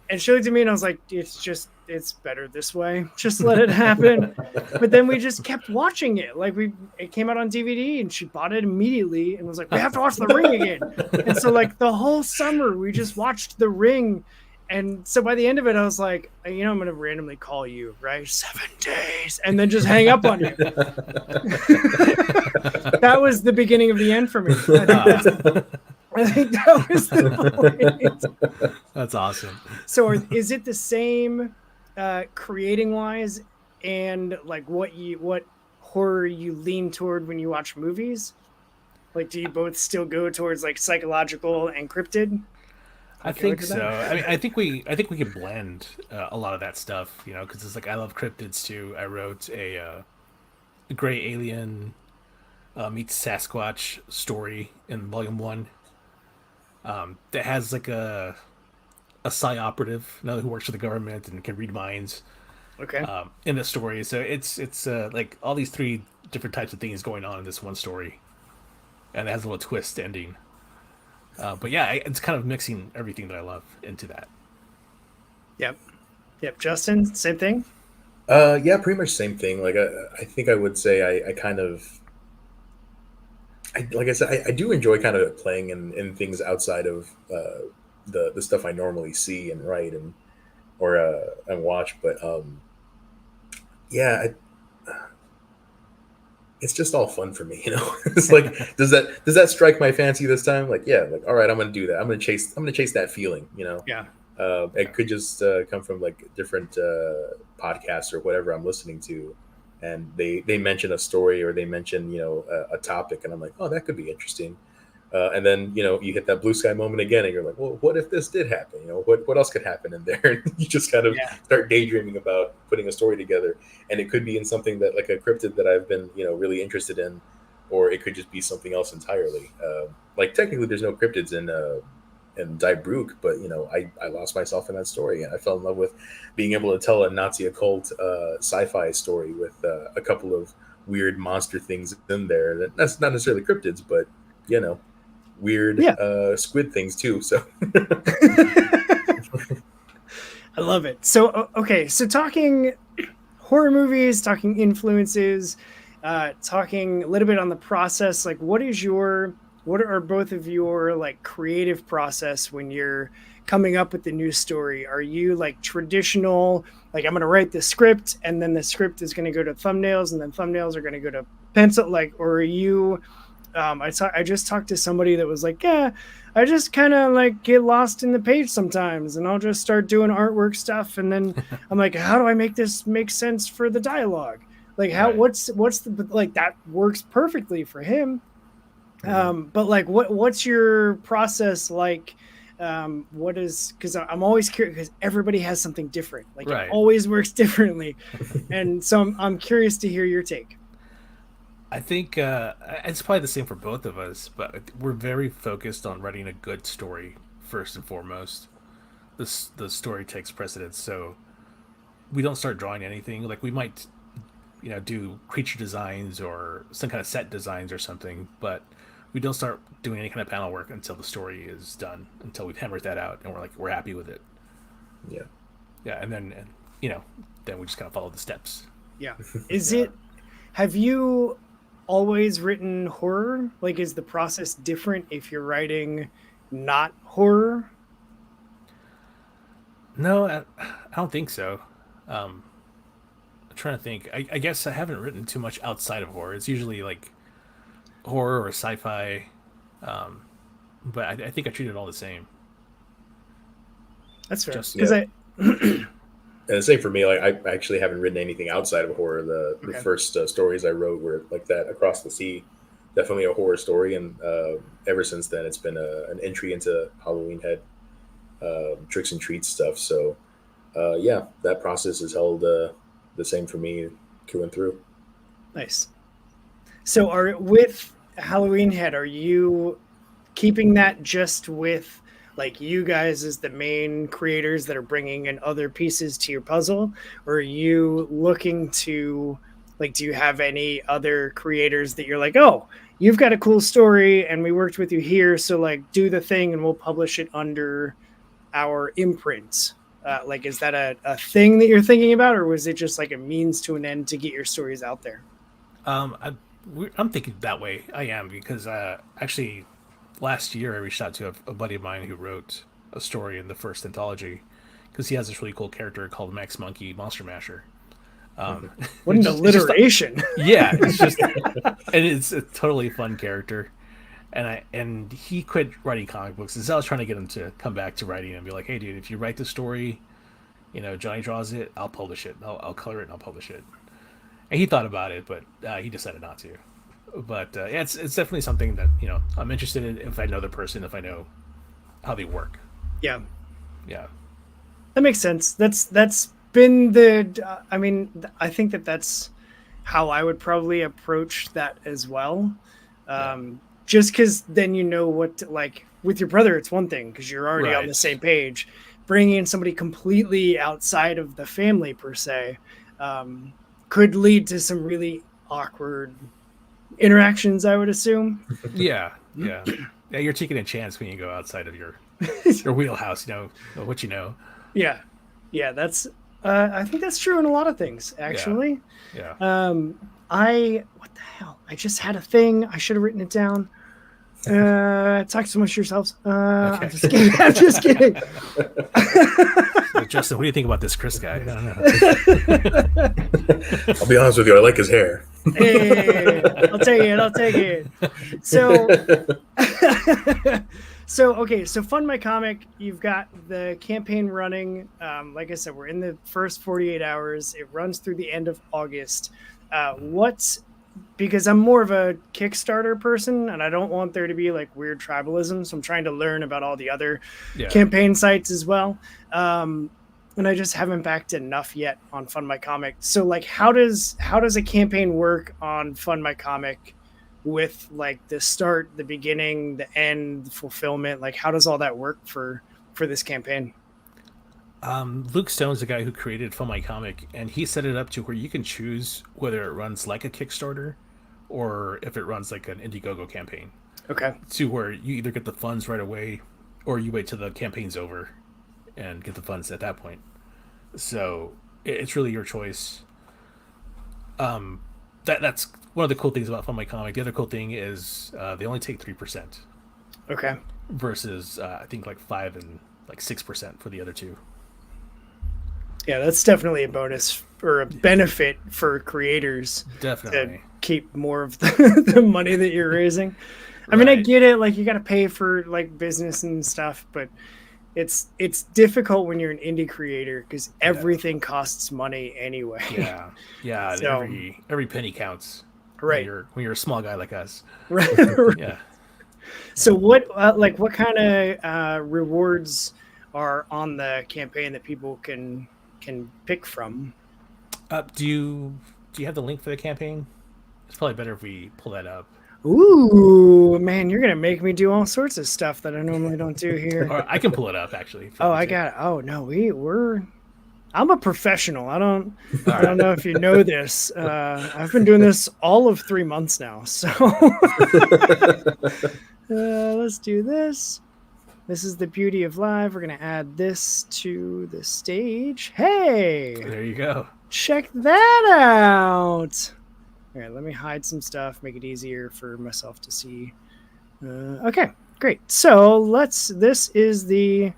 And she looked at me and I was like, it's better this way. Just let it happen. But then we just kept watching it. Like it came out on DVD and she bought it immediately and was like, "We have to watch The Ring again." And so like the whole summer we just watched The Ring. And so by the end of it, I was like, I'm going to randomly call you, right? 7 days. And then just hang up on you. That was the beginning of the end for me. I think that was the point. That's awesome. So is it the same creating wise and like what horror you lean toward when you watch movies? Like, do you both still go towards like psychological and cryptid? I think so. I mean, I think we can blend a lot of that stuff, you know, because it's like I love cryptids too. I wrote a gray alien meets Sasquatch story in Volume 1 that has like a psi operative, who works for the government and can read minds. Okay. In the story, so it's like all these 3 different types of things going on in this one story, and it has a little twist ending. But yeah, it's kind of mixing everything that I love into that. Yep. Justin, same thing? Yeah, pretty much same thing. Like, I think I would say I kind of, like I said, I do enjoy kind of playing in things outside of the stuff I normally see and write and watch. But yeah, it's just all fun for me, you know. It's like, does that strike my fancy this time? Like, yeah, like, all right, I'm gonna do that. I'm gonna chase that feeling, you know. Yeah. It could just come from like different podcasts or whatever I'm listening to, and they mention a story or they mention a topic, and I'm like, oh, that could be interesting. And then you hit that blue sky moment again, and you're like, well, what if this did happen? What else could happen in there? And you just kind of start daydreaming about putting a story together, and it could be in something that like a cryptid that I've been really interested in, or it could just be something else entirely. Like technically, there's no cryptids in Die Brück, but I lost myself in that story, and I fell in love with being able to tell a Nazi occult sci-fi story with a couple of weird monster things in there. That's not necessarily cryptids, but weird squid things too. So I love it. So okay, so talking horror movies, talking influences, talking a little bit on the process, like what are both of your like creative process when you're coming up with the new story? Are you like traditional, like I'm going to write the script and then the script is going to go to thumbnails and then thumbnails are going to go to pencil, like, or are you I just talked to somebody that was like, yeah, I just kind of like get lost in the page sometimes, and I'll just start doing artwork stuff, and then I'm like, how do I make this make sense for the dialogue? Like, how Right. what's the like that works perfectly for him. But like, what's your process like? What is, because I'm always curious because everybody has something different. Like Right. it always works differently, and so I'm curious to hear your take. I think it's probably the same for both of us, but we're very focused on writing a good story first and foremost. The story takes precedence, so we don't start drawing anything. Like we might, do creature designs or some kind of set designs or something, but we don't start doing any kind of panel work until the story is done, until we've hammered that out and we're happy with it. Yeah. Yeah, and then then we just kind of follow the steps. Yeah. Is it? Have you always written horror? Like, is the process different if you're writing not horror? No, I don't think so. I'm trying to think. I guess I haven't written too much outside of horror. It's usually like horror or sci-fi, but I think I treat it all the same. That's fair. Just- Because Yeah. And the same for me. Like I actually haven't written anything outside of horror. The Okay. first stories I wrote were like that, Across the Sea, definitely a horror story, and ever since then it's been an entry into Halloween Head, tricks and treats stuff. So yeah, that process is held the same for me through and through. nice. So, are with Halloween Head, are you keeping that just with like you guys as the main creators that are bringing in other pieces to your puzzle, or are you looking to like, do you have any other creators that you're like, oh, you've got a cool story and we worked with you here, so like do the thing and we'll publish it under our imprint? Like, is that a thing that you're thinking about, or was it just like a means to an end to get your stories out there? I'm thinking that way. I am because actually last year I reached out to a buddy of mine who wrote a story in the first anthology because he has this really cool character called Max Monkey Monster Masher. What an It's just- alliteration. Yeah, it's just and it's a totally fun character. And he quit writing comic books, and so I was trying to get him to come back to writing and be like, hey dude, if you write the story, Johnny draws it, I'll publish it. I'll color it and I'll publish it. And he thought about it, but he decided not to. But yeah, it's definitely something that I'm interested in if I know the person, if I know how they work. Yeah, Yeah. that makes sense. That's been the. I mean, I think that's how I would probably approach that as well. Just because then what like with your brother, it's one thing because you're already on the Right. same page. Bringing in somebody completely outside of the family per se could lead to some really awkward interactions, I would assume. Yeah. Yeah. Yeah. You're taking a chance when you go outside of your wheelhouse. What you know. Yeah, that's. I think that's true in a lot of things, actually. Yeah. What the hell? I just had a thing. I should have written it down. Talk so much to yourselves. Okay. I'm just kidding. I'm just kidding. So, Justin, what do you think about this Chris guy? I don't know. I'll be honest with you, I like his hair. Hey, I'll take it. I'll take it. So, so Fund My Comic. You've got the campaign running. Like I said, we're in the first 48 hours. It runs through the end of August. Because I'm more of a Kickstarter person and I don't want there to be like weird tribalism. So I'm trying to learn about all the other campaign sites as well. And I just haven't backed enough yet on Fund My Comic. So like, how does a campaign work on Fund My Comic with like the start, the beginning, the end, the fulfillment? Like, how does all that work for this campaign? Luke Stone's the guy who created Fund My Comic, and he set it up to where you can choose whether it runs like a Kickstarter or if it runs like an Indiegogo campaign. Okay. To where you either get the funds right away or you wait till the campaign's over and get the funds at that point. So it's really your choice. That's one of the cool things about Fund My Comic. The other cool thing is they only take 3%. Okay. Versus I think like 5 and like 6% for the other two. Yeah, that's definitely a bonus or a benefit for creators to Definitely. keep more of the money that you're raising. I mean, I Right. get it. Like, you got to pay for like business and stuff, but it's difficult when you're an indie creator because everything costs money anyway. Yeah. Yeah. And So, every penny counts. right. When you're a small guy like us. Right. Yeah. So what what kind of rewards are on the campaign that people can pick from? Do you have the link for the campaign? It's probably better if we pull that up. Ooh, man, you're gonna make me do all sorts of stuff that I normally don't do here. Or I can pull it up actually. if you Oh, want I me to. got it. Oh no, we're. I'm a professional. I don't All know if you know this. I've been doing this all of 3 months now. So let's do this. This is the beauty of live. We're gonna add this to the stage. Hey, There you go. check check that out. All right, let me hide some stuff, make it easier for myself to see. Okay, great. So this is the,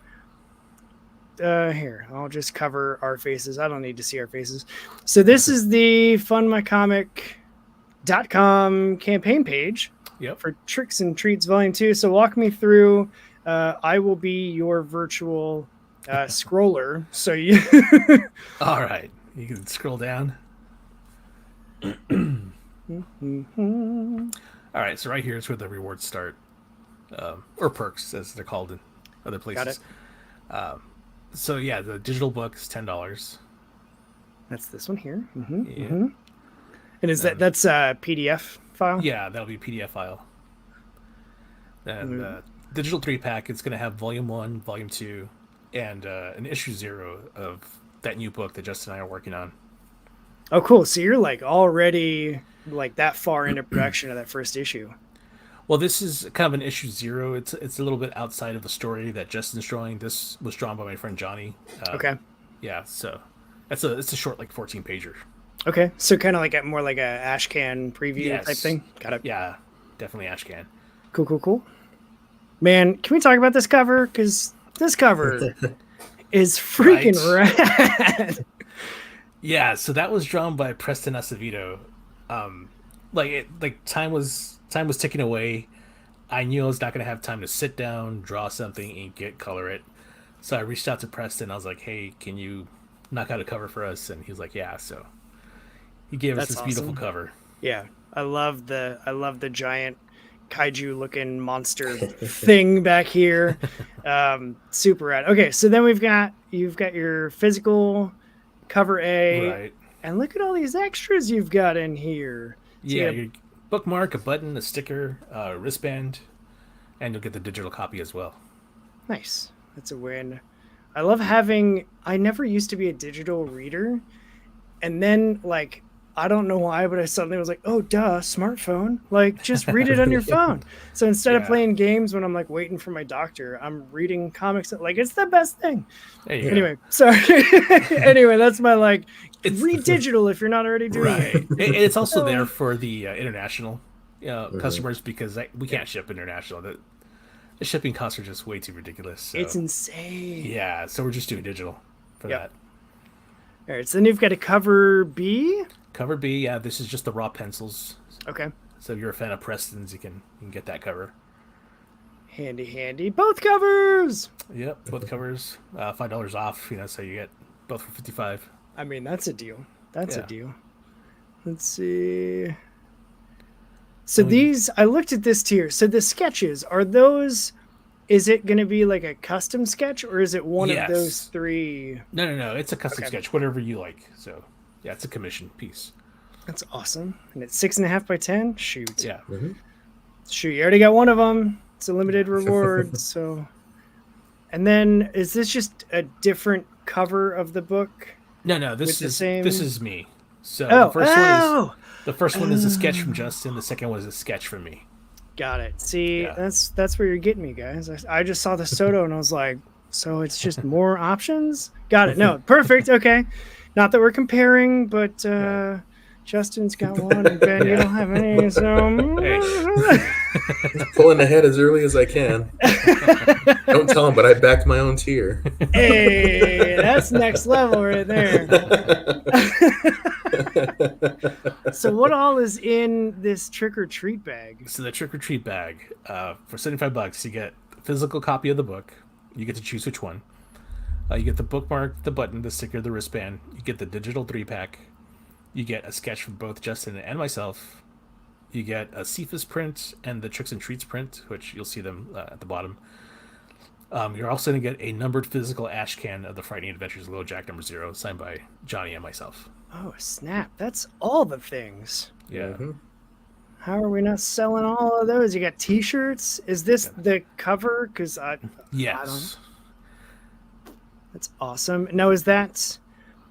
here, I'll just cover our faces. I don't need to see our faces. So this is the fundmycomic.com campaign page Yep. for Tricks and Treats Volume 2. So walk me through. I will be your virtual scroller. So you... All right. You can scroll down. All right. So right here is where the rewards start, or perks as they're called in other places. Got it. So yeah, the digital book is $10. That's this one here. Yeah. And is that's a PDF file? Yeah, that'll be a PDF file. And digital 3-pack, it's going to have Volume 1, Volume 2, and an issue 0 of that new book that Justin and I are working on. Oh, cool. So you're like already like that far into production of that first issue. Well, this is kind of an issue 0. It's a little bit outside of the story that Justin's drawing. This was drawn by my friend Johnny. Okay. Yeah, so it's a short, like 14 pager. Okay. So kind of like more like a Ashcan preview Yes. type thing. Got it. Yeah, definitely Ashcan. Cool. Man, can we talk about this cover? Because this cover is freaking rad. Yeah, so that was drawn by Preston Acevedo. Time was ticking away. I knew I was not gonna have time to sit down, draw something, ink it, color it. So I reached out to Preston. I was like, "Hey, can you knock out a cover for us?" And he was like, "Yeah." So he gave us That's this beautiful awesome. cover. Yeah. I love the giant kaiju looking monster thing back here. Super rad. Okay, so then you've got your physical cover A, Right. and look at all these extras you've got in here. So Yeah, you your bookmark, a button, a sticker, a wristband, and you'll get the digital copy as well. nice. That's a win. I love having. I never used to be a digital reader, and then like I don't know why, but I suddenly was like, oh, duh, smartphone. Like, just read it on your phone. So instead of Yeah. playing games when I'm like waiting for my doctor, I'm reading comics. Like, it's the best thing. There you go. Anyway, sorry. Anyway, that's my like, It's- read digital if you're not already doing Right. it. It's also there for the international customers because we can't ship international. The shipping costs are just way too ridiculous. So. It's insane. Yeah, so we're just doing digital for Yep. that. All right, so then you've got a cover B. Cover B, yeah, this is just the raw pencils. Okay. So if you're a fan of Preston's, you can get that cover. Handy. Both covers. Yep, both covers, $5 off. So you get both for $55. I mean, that's a deal. That's a Yeah. deal. Let's see. So these, I looked at this tier. So the sketches, are those, is it going to be like a custom sketch or is it one of those Yes. 3? No, it's a custom Okay. sketch, whatever you like. So yeah, it's a commission piece. That's awesome. And it's 6.5 by 10. Shoot. Yeah. Shoot, you already got one of them. It's a limited reward. So, and then is this just a different cover of the book? No, With this the is same- this is me. So Oh, the first one is a sketch from Justin. The second one is a sketch from me. Got it. See, Yeah. that's where you're getting me, guys. I just saw the Soto and I was like, so it's just more options? Got it. No, perfect. Okay. Not that we're comparing, but Justin's got one, and Ben, you don't have any, so. Pulling ahead as early as I can. Don't tell him, but I backed my own tier. Hey, that's next level right there. So what all is in this trick or treat bag? So the trick or treat bag, for $75, you get a physical copy of the book. You get to choose which one. You get the bookmark, the button, the sticker, the wristband. You get the digital 3-pack. You get a sketch from both Justin and myself. You get a Cephas print and the Tricks and Treats print, which you'll see them at the bottom. You're also going to get a numbered physical ash can of the Frightening Adventures of Little Jack number 0, signed by Johnny and myself. Oh, snap. That's all the things. Yeah. Mm-hmm. How are we not selling all of those? You got t-shirts? Is this the cover? Because Yes. That's awesome. Now, is that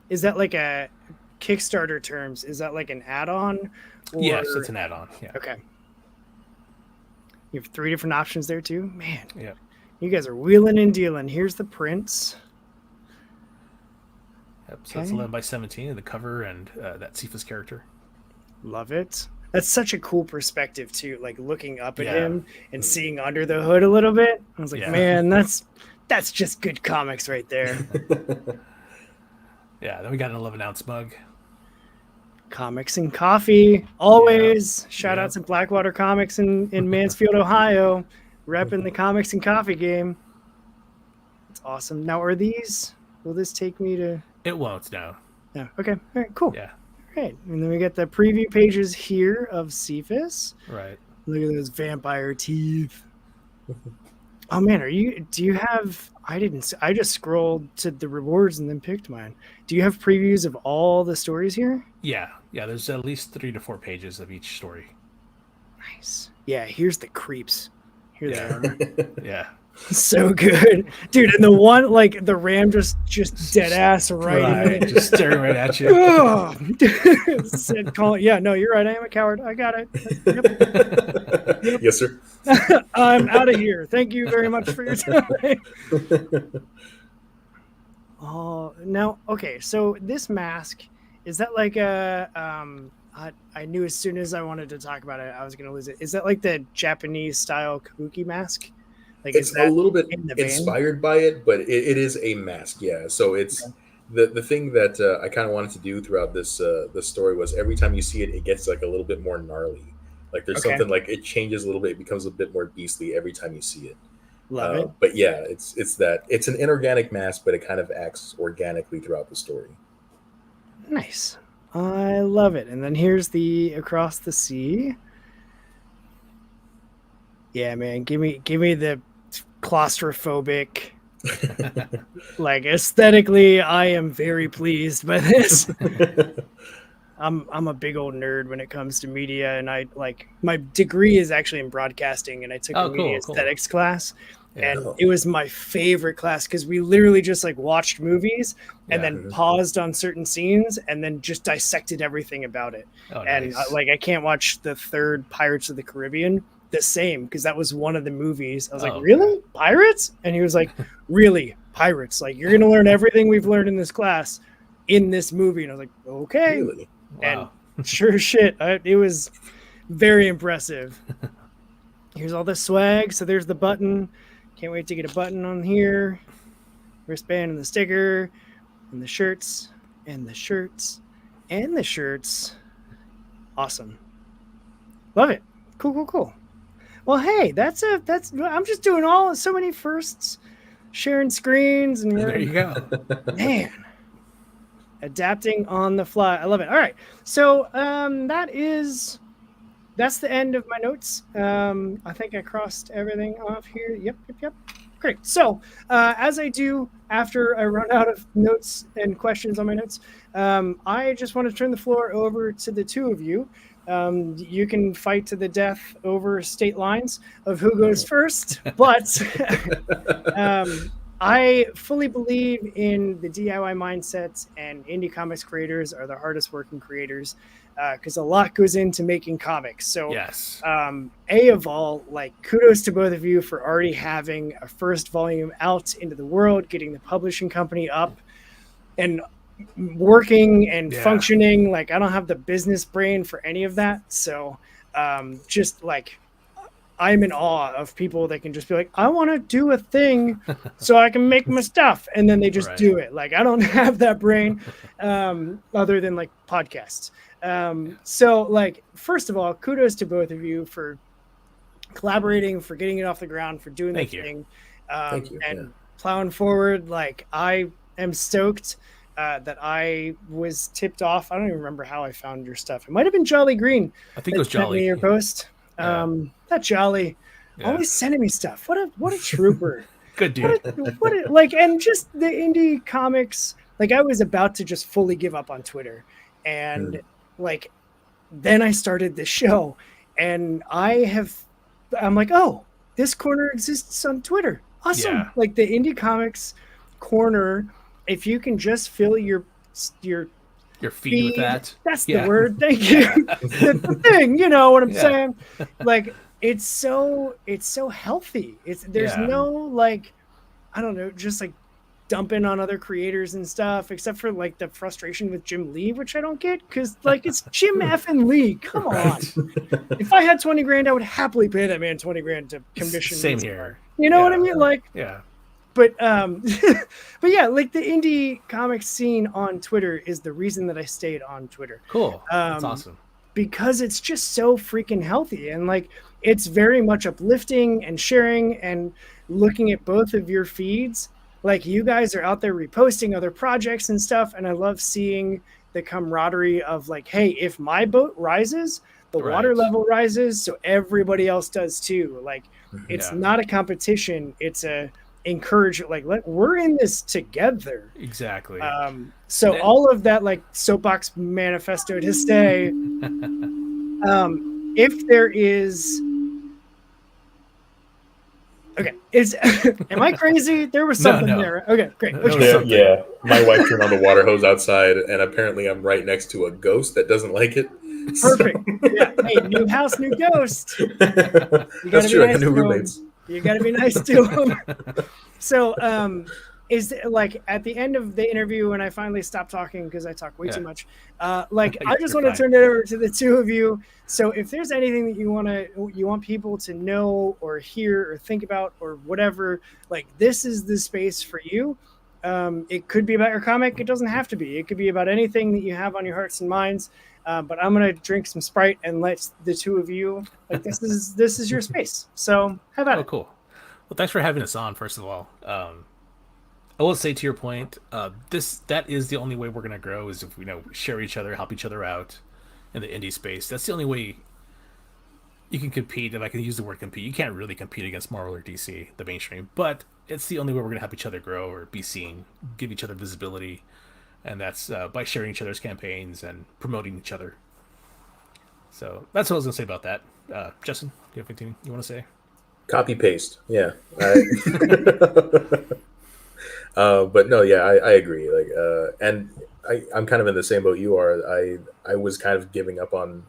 like a Kickstarter terms? Is that like an add-on? Or... Yes, it's an add-on. Yeah. Okay. You have 3 different options there too? Man. Yeah. You guys are wheeling and dealing. Here's the prints. Yep, so it's 11 by 17, the cover and that Cephas character. Love it. That's such a cool perspective too, like looking up at Yeah. him and seeing under the hood a little bit. I was like, Yeah. man, that's just good comics right there. Yeah, then we got an 11-ounce mug. Comics and coffee, always. Shout Yeah. out to Blackwater Comics in Mansfield, Ohio, repping the comics and coffee game. It's awesome. Now, will this take me to... It won't now. No. Okay. All right, cool. Yeah. All right. And then we get the preview pages here of Cephas. Right. Look at those vampire teeth. Oh man, do you have, I just scrolled to the rewards and then picked mine. Do you have previews of all the stories here? Yeah. There's at least 3 to 4 pages of each story. Nice. Yeah, here's the creeps. Here they are. Yeah. So good. Dude, and the one, like, the ram just dead ass right in it. Just staring right at you. Oh, said, yeah, no, you're right. I am a coward. I got it. Yep. Yes, sir. I'm out of here. Thank you very much for your time. Oh, now, okay. So this mask, is that like a, I knew as soon as I wanted to talk about it, I was going to lose it. Is that like the Japanese style kabuki mask? Like, It's a little bit in the vein? inspired by it, but it is a mask. Yeah. So it's the thing that I kind of wanted to do throughout this story was every time you see it, it gets like a little bit more gnarly. Like there's something like it changes a little bit. It becomes a bit more beastly every time you see it. Love it. But yeah, it's an inorganic mask, but it kind of acts organically throughout the story. Nice. I love it. And then here's the Across the Sea. Yeah, man. Give me the claustrophobic. Like aesthetically, I am very pleased by this. I'm a big old nerd when it comes to media, and I like my degree is actually in broadcasting, and I took a media aesthetics class. Yeah. And it was my favorite class because we literally just like watched movies and then paused on certain scenes and then just dissected everything about it. Oh, and nice. like I can't watch the third Pirates of the Caribbean the same because that was one of the movies. I was like, really? Pirates? And he was like, really? Pirates? Like, you're going to learn everything we've learned in this class in this movie. And I was like, okay. Really? Wow. And sure as shit, it was very impressive. Here's all the swag. So there's the button. Can't wait to get a button on here. Wristband and the sticker. And the shirts. And the shirts. And the shirts. Awesome. Love it. Cool. Well, hey, I'm just doing so many firsts. Sharing screens. And There you go. man. Adapting on the fly. I love it. All right. So that's the end of my notes. I think I crossed everything off here. Yep. Great. So as I do after I run out of notes and questions on my notes, I just want to turn the floor over to the two of you. You can fight to the death over state lines of who goes first, but I fully believe in the DIY mindset, and indie comics creators are the hardest working creators because a lot goes into making comics. So, Yes. A of all, like, kudos to both of you for already having a first volume out into the world, getting the publishing company up, and working and functioning. Like I don't have the business brain for any of that. So just like I'm in awe of people that can just be like, I want to do a thing so I can make my stuff. And then they just do it. Like I don't have that brain other than like podcasts. So like, first of all, kudos to both of you for collaborating, for getting it off the ground, for doing the thing. Thank you. And plowing forward. Like I am stoked that I was tipped off. I don't even remember how I found your stuff. It might've been Jolly Green. I think it was Jolly. Your post. That Jolly always sending me stuff. What a trooper. Good dude. Like, and just the indie comics, like I was about to just fully give up on Twitter. And like, then I started this show and I'm like, oh, this corner exists on Twitter. Awesome. Yeah. Like the indie comics corner, if you can just fill your feed with that. That's the word. Thank you. The thing, you know what I'm saying? Like it's so healthy. There's no like, I don't know, just like dumping on other creators and stuff, except for like the frustration with Jim Lee, which I don't get because like it's Jim effing Lee. Come on. If I had 20 grand, I would happily pay that man 20 grand to commission. Same here. You know what I mean? Like, But but yeah, like the indie comics scene on Twitter is the reason that I stayed on Twitter. Cool. That's awesome. Because it's just so freaking healthy and like it's very much uplifting and sharing and looking at both of your feeds. Like you guys are out there reposting other projects and stuff, and I love seeing the camaraderie of like, hey, if my boat rises, the water level rises, so everybody else does too. Like it's not a competition, it's a encourage, like we're in this together. Exactly. So all of that like soapbox manifesto to stay. If there is am I crazy? There was something there. Okay, great. Yeah. My wife turned on the water hose outside, and apparently I'm right next to a ghost that doesn't like it. Perfect. Yeah. Hey, new house, new ghost. That's true. I got new roommates. You got to be nice to them. So, is like at the end of the interview when I finally stopped talking because I talk way too much. Like I just want to turn it over to the two of you. So if there's anything that you want people to know or hear or think about or whatever, like this is the space for you. It could be about your comic. It doesn't have to be. It could be about anything that you have on your hearts and minds. But I'm gonna drink some Sprite and let the two of you, like this is your space. So have at it. Cool. Well, thanks for having us on. First of all, I will say to your point, that is the only way we're gonna grow is if we share each other, help each other out in the indie space. That's the only way you can compete. If I can use the word compete, you can't really compete against Marvel or DC, the mainstream, but it's the only way we're gonna help each other grow or be seen, give each other visibility. And that's by sharing each other's campaigns and promoting each other. So that's what I was going to say about that. Justin, do you have anything you want to say? Copy paste. Yeah. But no, yeah, I agree. Like, and I'm kind of in the same boat you are. I was kind of giving up on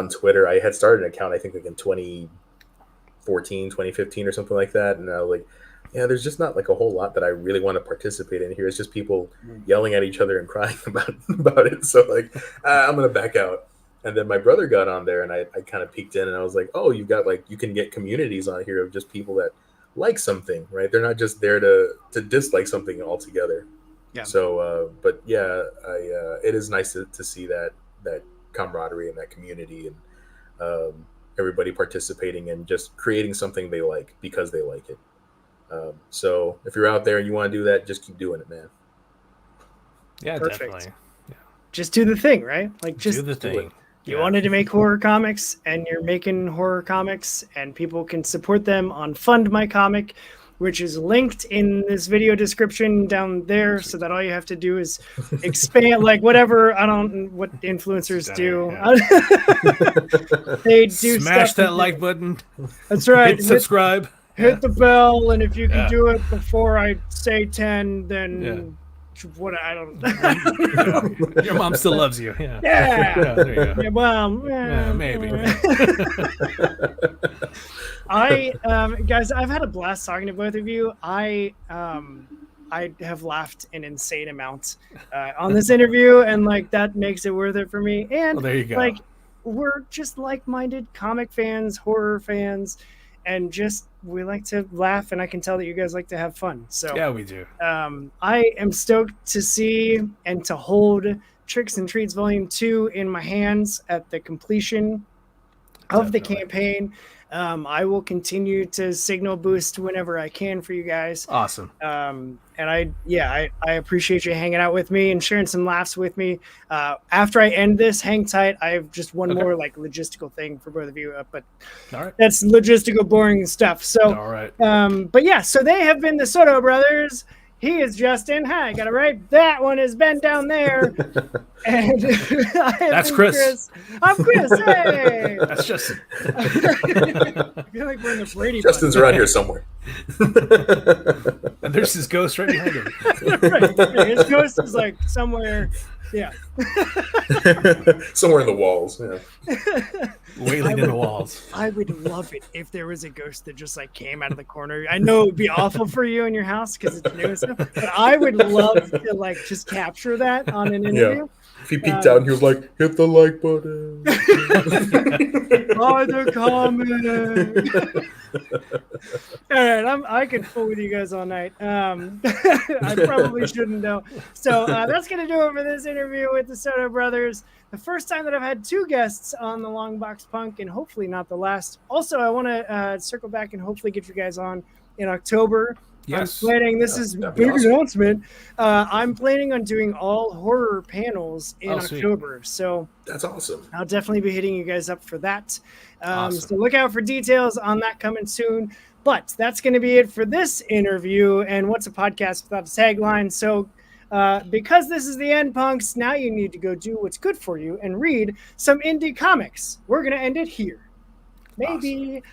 Twitter. I had started an account, I think like in 2014, 2015 or something like that. And I was like, yeah, there's just not like a whole lot that I really want to participate in here. It's just people yelling at each other and crying about it. So like, I'm going to back out. And then my brother got on there and I kind of peeked in and I was like, oh, you can get communities on here of just people that like something, right? They're not just there to dislike something altogether. Yeah. So, but yeah, it is nice to see that camaraderie and that community and everybody participating and just creating something they like because they like it. So if you're out there and you want to do that, just keep doing it, man. Yeah, perfect. Definitely. Yeah. Just do the thing, right? Like just do the thing. You wanted to make horror comics and you're making horror comics and people can support them on Fund My Comic, which is linked in this video description down there. So that all you have to do is expand, like whatever, I don't what influencers do. Yeah. They do smash that like button. That's right. Hit subscribe. Hit the bell, and if you can do it before I say 10, then what I don't know. Your mom still loves you. Yeah. There you go. Your mom. Maybe. Guys, I've had a blast talking to both of you. I have laughed an insane amount on this interview, and like that makes it worth it for me. And Well, there you go. like we're just like-minded comic fans, horror fans, and just we like to laugh, and I can tell that you guys like to have fun. So Yeah, we do. I am stoked to see and to hold Tricks and Treats Volume 2 in my hands at the completion of the campaign. I will continue to signal boost whenever I can for you guys. Awesome. And I appreciate you hanging out with me and sharing some laughs with me. After I end this, hang tight. I have just one more like logistical thing for both of you, but All right. that's logistical, boring stuff. So, All right. but yeah, so they have been the Soto brothers. He is Justin. Hi, I got it right. That one is Ben down there. And That's Chris. I'm Chris. Hey. That's Justin. I feel like we're in the Brady Justin's around here somewhere. And there's his ghost right behind him. Right. His ghost is like somewhere. Yeah. Somewhere in the walls. Yeah. Wailing in the walls. I would love it if there was a ghost that just like came out of the corner. I know it would be awful for you in your house because it's new and stuff, but I would love to like just capture that on an interview. If he peeked out and he was like, hit the like button. Oh, the comment. All right, I could fool with you guys all night. I probably shouldn't though. So that's gonna do it for this interview with the Soto brothers. The first time that I've had two guests on the Long Box Punk, and hopefully not the last. Also, I want to circle back and hopefully get you guys on in October. Yes. I'm planning. This is a big announcement. I'm planning on doing all horror panels in October. So that's awesome. I'll definitely be hitting you guys up for that. Awesome. So look out for details on that coming soon. But that's going to be it for this interview. And what's a podcast without a tagline? So because this is the end, punks, now you need to go do what's good for you and read some indie comics. We're going to end it here. Maybe.